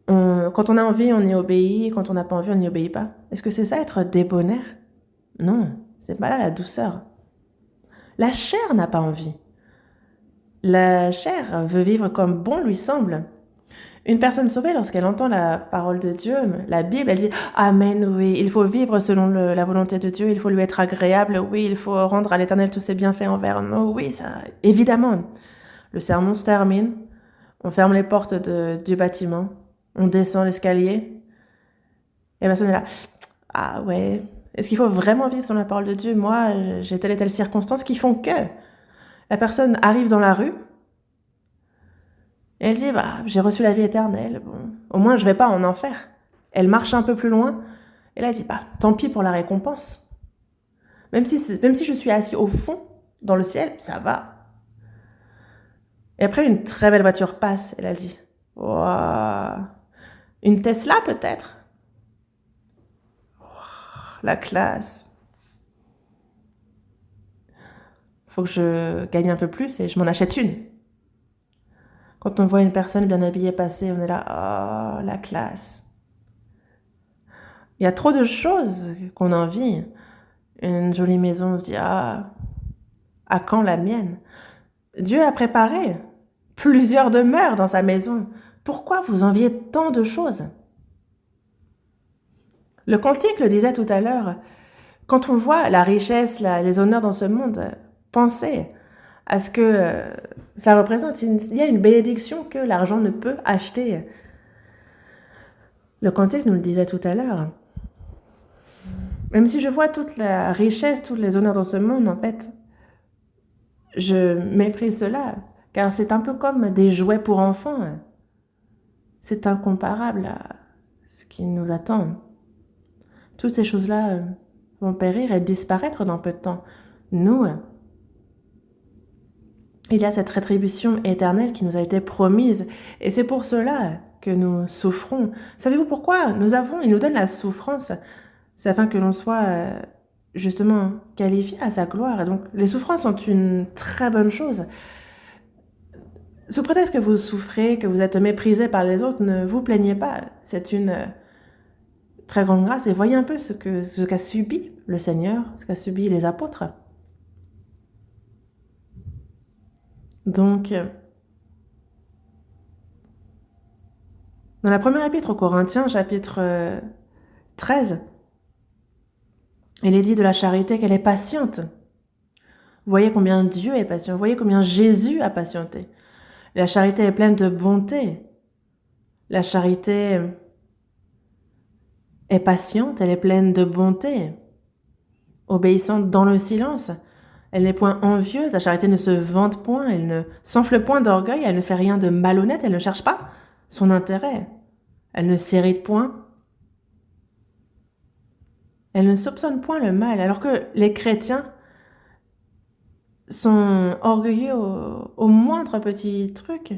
Quand on a envie, on y obéit. Quand on n'a pas envie, on n'y obéit pas. Est-ce que c'est ça être débonnaire? Non, c'est pas là la douceur. La chair n'a pas envie. La chair veut vivre comme bon lui semble. Une personne sauvée, lorsqu'elle entend la parole de Dieu, la Bible, elle dit « Amen, oui, il faut vivre selon la volonté de Dieu, il faut lui être agréable, oui, il faut rendre à l'Éternel tous ses bienfaits envers nous, oui, ça, évidemment. » Le sermon se termine, on ferme les portes du bâtiment, on descend l'escalier, et la personne est là « Ah ouais, est-ce qu'il faut vraiment vivre selon la parole de Dieu? Moi, j'ai telle et telle circonstance qui font que... » La personne arrive dans la rue, et elle dit, j'ai reçu la vie éternelle, bon, au moins je vais pas en enfer. Elle marche un peu plus loin, et là elle dit, tant pis pour la récompense. Même si je suis assis au fond, dans le ciel, ça va. Et après, une très belle voiture passe, et là elle dit, waouh, une Tesla peut-être? Wow, la classe. Faut que je gagne un peu plus et je m'en achète une. Quand on voit une personne bien habillée passer, on est là, oh, la classe. Il y a trop de choses qu'on a envie. Une jolie maison, on se dit, à quand la mienne? Dieu a préparé plusieurs demeures dans sa maison. Pourquoi vous enviez tant de choses? Le Cantique le disait tout à l'heure, quand on voit la richesse, les honneurs dans ce monde, pensez à ce que ça représente. Il y a une bénédiction que l'argent ne peut acheter. Le Cantique nous le disait tout à l'heure. Même si je vois toute la richesse, tous les honneurs dans ce monde, en fait, je méprise cela, car c'est un peu comme des jouets pour enfants. C'est incomparable à ce qui nous attend. Toutes ces choses-là vont périr et disparaître dans peu de temps. Nous, il y a cette rétribution éternelle qui nous a été promise, et c'est pour cela que nous souffrons. Savez-vous pourquoi il nous donne la souffrance? C'est afin que l'on soit justement qualifié à sa gloire. Et donc, les souffrances sont une très bonne chose. Sous prétexte que vous souffrez, que vous êtes méprisé par les autres, ne vous plaignez pas. C'est une très grande grâce. Et voyez un peu ce qu'a subi le Seigneur, ce qu'a subi les apôtres. Donc, dans la première épître aux Corinthiens, chapitre 13, il est dit de la charité qu'elle est patiente. Vous voyez combien Dieu est patient, vous voyez combien Jésus a patienté. La charité est pleine de bonté. La charité est patiente, elle est pleine de bonté, obéissante dans le silence. Elle n'est point envieuse, la charité ne se vante point, elle ne s'enfle point d'orgueil, elle ne fait rien de malhonnête, elle ne cherche pas son intérêt, elle ne s'irrite point, elle ne soupçonne point le mal, alors que les chrétiens sont orgueilleux au moindre petit truc.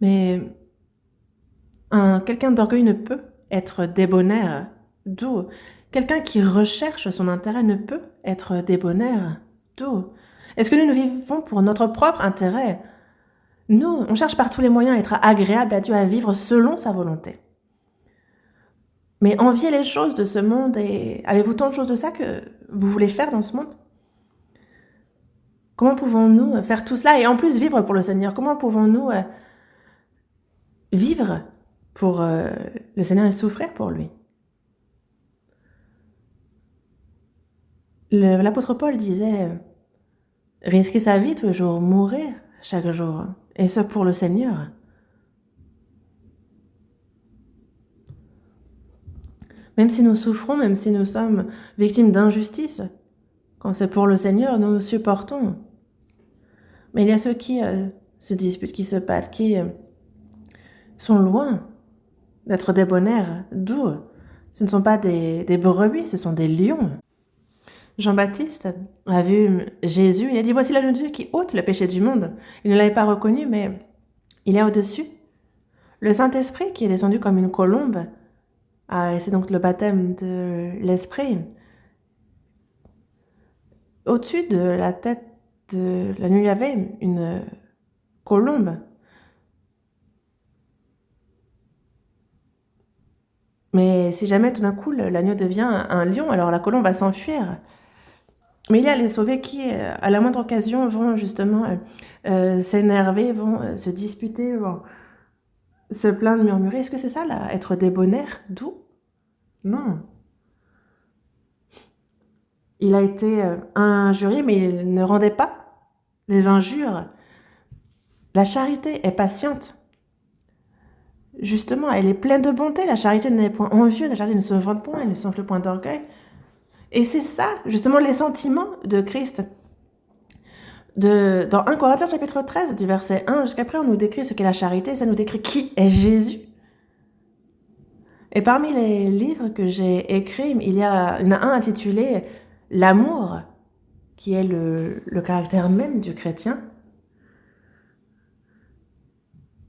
Mais quelqu'un d'orgueilleux ne peut être débonnaire. D'où quelqu'un qui recherche son intérêt ne peut être débonnaire. D'où est-ce que nous vivons pour notre propre intérêt? Nous, on cherche par tous les moyens à être agréable à Dieu, à vivre selon sa volonté. Mais enviez les choses de ce monde et avez-vous tant de choses de ça que vous voulez faire dans ce monde? Comment pouvons-nous faire tout cela et en plus vivre pour le Seigneur? Comment pouvons-nous vivre pour le Seigneur et souffrir pour lui? L'apôtre Paul disait risquer sa vie tous les jours, mourir chaque jour, et ce pour le Seigneur. Même si nous souffrons, même si nous sommes victimes d'injustice, quand c'est pour le Seigneur, nous supportons. Mais il y a ceux qui se disputent, qui se battent, qui sont loin d'être débonnaires, d'où ce ne sont pas des brebis, ce sont des lions. Jean-Baptiste a vu Jésus, il a dit « Voici l'agneau de Dieu qui ôte le péché du monde ». Il ne l'avait pas reconnu, mais il est au-dessus. Le Saint-Esprit qui est descendu comme une colombe, c'est donc le baptême de l'Esprit. Au-dessus de la tête de l'agneau, il y avait une colombe. Mais si jamais tout d'un coup l'agneau devient un lion, alors la colombe va s'enfuir. Mais il y a les sauvés qui, à la moindre occasion, vont justement s'énerver, vont se disputer, vont se plaindre, murmurer. Est-ce que c'est ça, là, être débonnaire, doux? Non. Il a été injurié, mais il ne rendait pas les injures. La charité est patiente. Justement, elle est pleine de bonté. La charité n'est point envieuse, la charité ne se vante point, elle ne s'enfle point d'orgueil. Et c'est ça, justement, les sentiments de Christ. Dans 1 Corinthiens chapitre 13, du verset 1 jusqu'après, on nous décrit ce qu'est la charité, ça nous décrit qui est Jésus. Et parmi les livres que j'ai écrits, il y en a un intitulé « L'amour », qui est le caractère même du chrétien.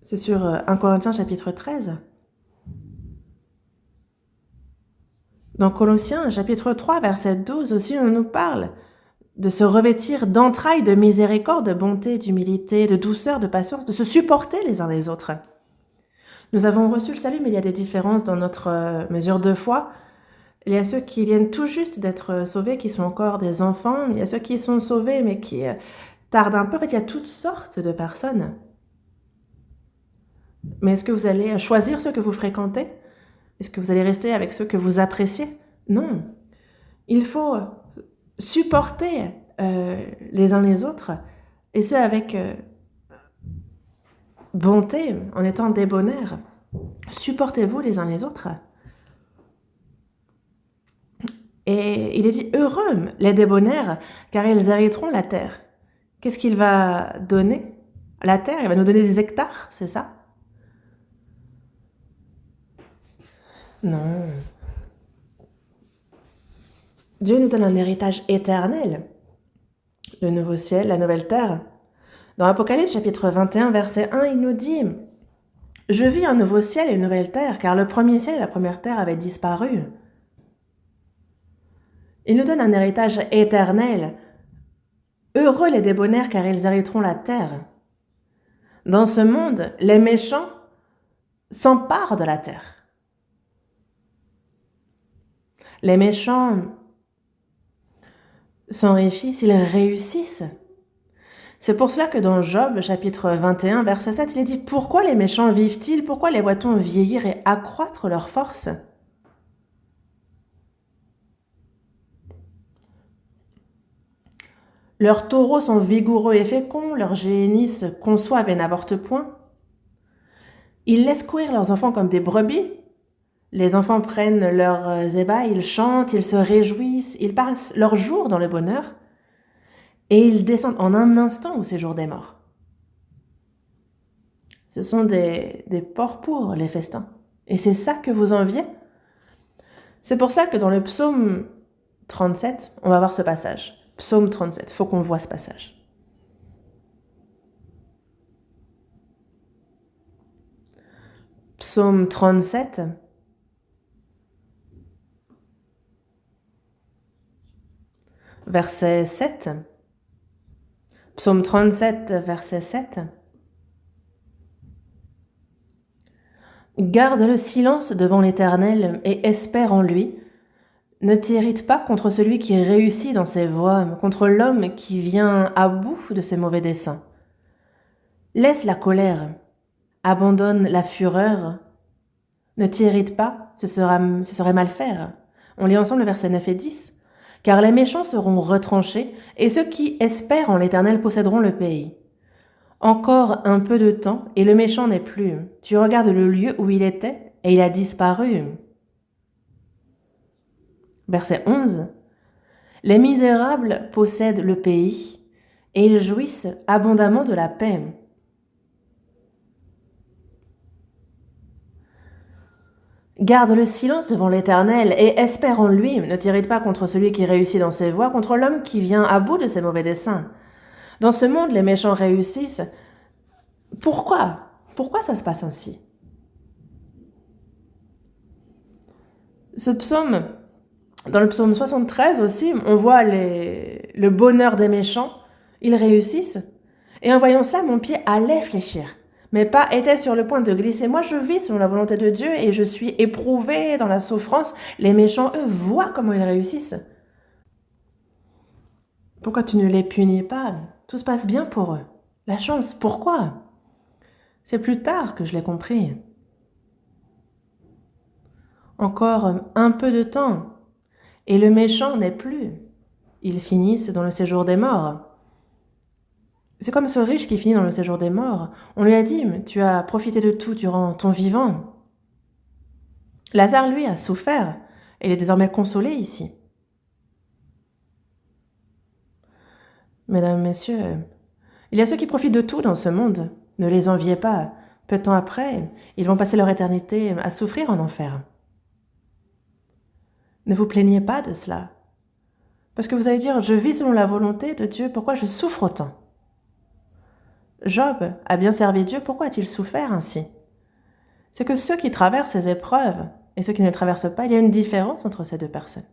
C'est sur 1 Corinthiens chapitre 13. Dans Colossiens chapitre 3, verset 12 aussi, on nous parle de se revêtir d'entrailles de miséricorde, de bonté, d'humilité, de douceur, de patience, de se supporter les uns les autres. Nous avons reçu le salut, mais il y a des différences dans notre mesure de foi. Il y a ceux qui viennent tout juste d'être sauvés, qui sont encore des enfants. Il y a ceux qui sont sauvés, mais qui tardent un peu. En fait, il y a toutes sortes de personnes. Mais est-ce que vous allez choisir ceux que vous fréquentez? Est-ce que vous allez rester avec ceux que vous appréciez? Non. Il faut supporter les uns les autres, et ce avec bonté, en étant débonnaires. Supportez-vous les uns les autres. Et il est dit, heureux les débonnaires, car ils hériteront la terre. Qu'est-ce qu'il va donner? La terre, il va nous donner des hectares, c'est ça? Non. Dieu nous donne un héritage éternel, le nouveau ciel, la nouvelle terre. Dans Apocalypse chapitre 21, verset 1, il nous dit « Je vis un nouveau ciel et une nouvelle terre, car le premier ciel et la première terre avaient disparu. » Il nous donne un héritage éternel. Heureux les débonnaires, car ils hériteront la terre. Dans ce monde, les méchants s'emparent de la terre. Les méchants s'enrichissent, ils réussissent. C'est pour cela que dans Job, chapitre 21, verset 7, il est dit « Pourquoi les méchants vivent-ils? Pourquoi les voit-on vieillir et accroître leur force ?» Leurs taureaux sont vigoureux et féconds, leurs génisses conçoivent et n'avortent point. Ils laissent courir leurs enfants comme des brebis. Les enfants prennent leurs ébats, ils chantent, ils se réjouissent, ils passent leurs jours dans le bonheur. et ils descendent en un instant au séjour des morts. Ce sont des porcs pour les festins. Et c'est ça que vous enviez? C'est pour ça que dans le psaume 37, on va voir ce passage. Psaume 37, il faut qu'on voit ce passage. Psaume 37, verset 7. Psaume 37, verset 7. Garde le silence devant l'Éternel et espère en lui. Ne t'irrite pas contre celui qui réussit dans ses voies, contre l'homme qui vient à bout de ses mauvais desseins. Laisse la colère, abandonne la fureur. Ne t'irrite pas, ce serait mal faire. On lit ensemble le verset 9 et 10. Car les méchants seront retranchés, et ceux qui espèrent en l'Éternel posséderont le pays. Encore un peu de temps, et le méchant n'est plus. Tu regardes le lieu où il était, et il a disparu. Verset 11. Les misérables possèdent le pays, et ils jouissent abondamment de la paix. Garde le silence devant l'Éternel, et espère en lui. Ne t'irrite pas contre celui qui réussit dans ses voies, contre l'homme qui vient à bout de ses mauvais desseins. Dans ce monde, les méchants réussissent. Pourquoi ça se passe ainsi? Ce psaume, dans le psaume 73 aussi, on voit le bonheur des méchants. Ils réussissent. Et en voyant ça, mon pied allait fléchir. Mes pas étaient sur le point de glisser. Moi, je vis selon la volonté de Dieu et je suis éprouvée dans la souffrance. Les méchants, eux, voient comment ils réussissent. Pourquoi tu ne les punis pas? Tout se passe bien pour eux. La chance, pourquoi? C'est plus tard que je l'ai compris. Encore un peu de temps, et le méchant n'est plus. Ils finissent dans le séjour des morts. C'est comme ce riche qui finit dans le séjour des morts. On lui a dit, tu as profité de tout durant ton vivant. Lazare, lui, a souffert, et il est désormais consolé ici. Mesdames, Messieurs, il y a ceux qui profitent de tout dans ce monde. Ne les enviez pas. Peu de temps après, ils vont passer leur éternité à souffrir en enfer. Ne vous plaignez pas de cela. Parce que vous allez dire, je vis selon la volonté de Dieu, pourquoi je souffre autant? Job a bien servi Dieu, pourquoi a-t-il souffert ainsi? C'est que ceux qui traversent ces épreuves et ceux qui ne les traversent pas, il y a une différence entre ces deux personnes.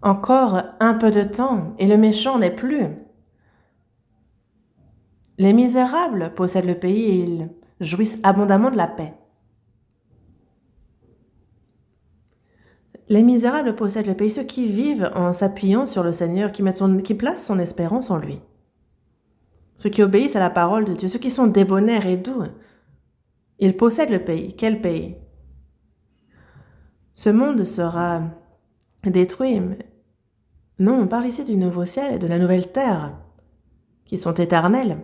Encore un peu de temps, et le méchant n'est plus. Les misérables possèdent le pays et ils jouissent abondamment de la paix. Les misérables possèdent le pays, ceux qui vivent en s'appuyant sur le Seigneur, qui placent son espérance en lui. Ceux qui obéissent à la parole de Dieu, ceux qui sont débonnaires et doux, ils possèdent le pays. Quel pays? Ce monde sera détruit. Non, on parle ici du nouveau ciel et de la nouvelle terre, qui sont éternelles.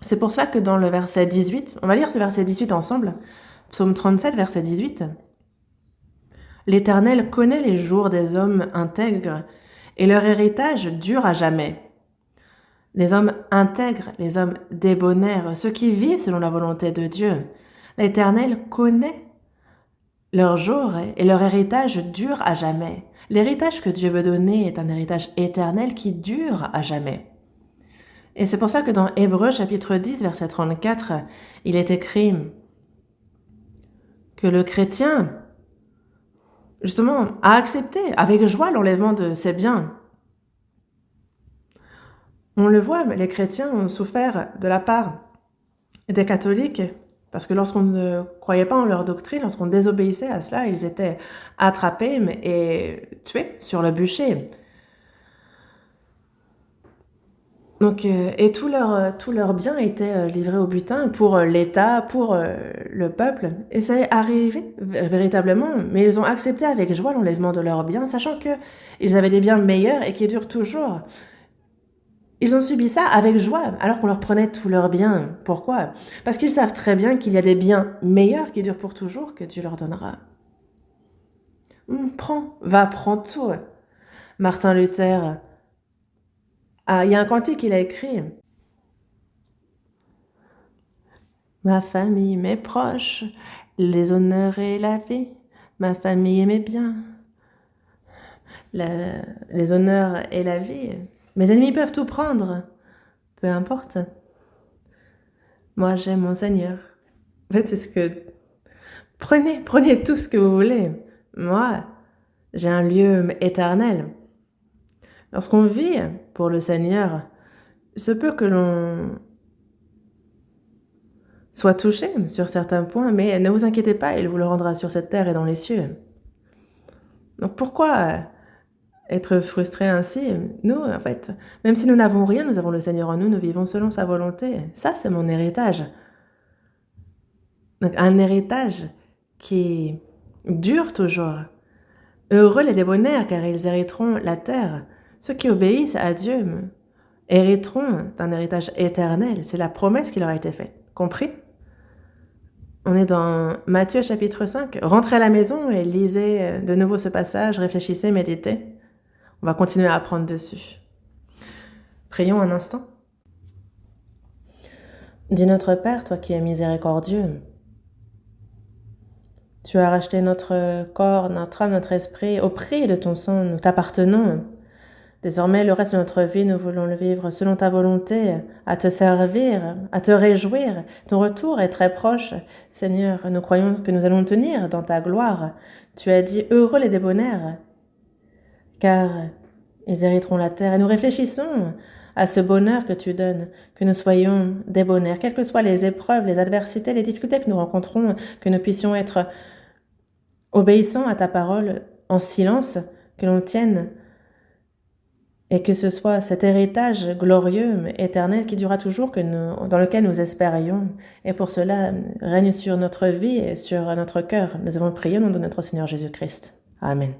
C'est pour ça que dans le verset 18, on va lire ce verset 18 ensemble, psaume 37, verset 18. L'Éternel connaît les jours des hommes intègres, et leur héritage dure à jamais. Les hommes intègres, les hommes débonnaires, ceux qui vivent selon la volonté de Dieu, l'Éternel connaît leurs jours et leur héritage dure à jamais. L'héritage que Dieu veut donner est un héritage éternel qui dure à jamais. Et c'est pour ça que dans Hébreux chapitre 10, verset 34, il est écrit que le chrétien, justement, a accepté avec joie l'enlèvement de ses biens. On le voit, les chrétiens ont souffert de la part des catholiques, parce que lorsqu'on ne croyait pas en leur doctrine, lorsqu'on désobéissait à cela, ils étaient attrapés et tués sur le bûcher. Donc, et tous leurs biens étaient livrés au butin pour l'État, pour le peuple. Et ça est arrivé véritablement, mais ils ont accepté avec joie l'enlèvement de leurs biens, sachant qu'ils avaient des biens meilleurs et qui durent toujours. Ils ont subi ça avec joie, alors qu'on leur prenait tous leurs biens. Pourquoi? Parce qu'ils savent très bien qu'il y a des biens meilleurs qui durent pour toujours que Dieu leur donnera. Prends, prends tout. Martin Luther, il y a un cantique qu'il a écrit. Ma famille, mes proches, les honneurs et la vie, ma famille et mes biens, les honneurs et la vie. Mes ennemis peuvent tout prendre, peu importe. Moi, j'aime mon Seigneur. En fait, c'est ce que... Prenez tout ce que vous voulez. Moi, j'ai un lieu éternel. Lorsqu'on vit pour le Seigneur, il se peut que l'on soit touché sur certains points, mais ne vous inquiétez pas, il vous le rendra sur cette terre et dans les cieux. Donc pourquoi être frustré ainsi? Nous, en fait, même si nous n'avons rien, nous avons le Seigneur en nous, nous vivons selon sa volonté. Ça, c'est mon héritage. Donc un héritage qui dure toujours. Heureux les débonnaires, car ils hériteront la terre. Ceux qui obéissent à Dieu hériteront d'un héritage éternel. C'est la promesse qui leur a été faite. Compris? On est dans Matthieu chapitre 5. Rentrez à la maison et lisez de nouveau ce passage, réfléchissez, méditez. On va continuer à apprendre dessus. Prions un instant. Dis notre Père, toi qui es miséricordieux, tu as racheté notre corps, notre âme, notre esprit au prix de ton sang, nous t'appartenons. Désormais, le reste de notre vie, nous voulons le vivre selon ta volonté, à te servir, à te réjouir. Ton retour est très proche. Seigneur, nous croyons que nous allons tenir dans ta gloire. Tu as dit, heureux les débonnaires, car ils hériteront la terre. Et nous réfléchissons à ce bonheur que tu donnes, que nous soyons débonnaires, quelles que soient les épreuves, les adversités, les difficultés que nous rencontrons, que nous puissions être obéissants à ta parole en silence, que l'on tienne et que ce soit cet héritage glorieux, éternel, qui durera toujours, dans lequel nous espérions. Et pour cela, règne sur notre vie et sur notre cœur. Nous avons prié au nom de notre Seigneur Jésus-Christ. Amen.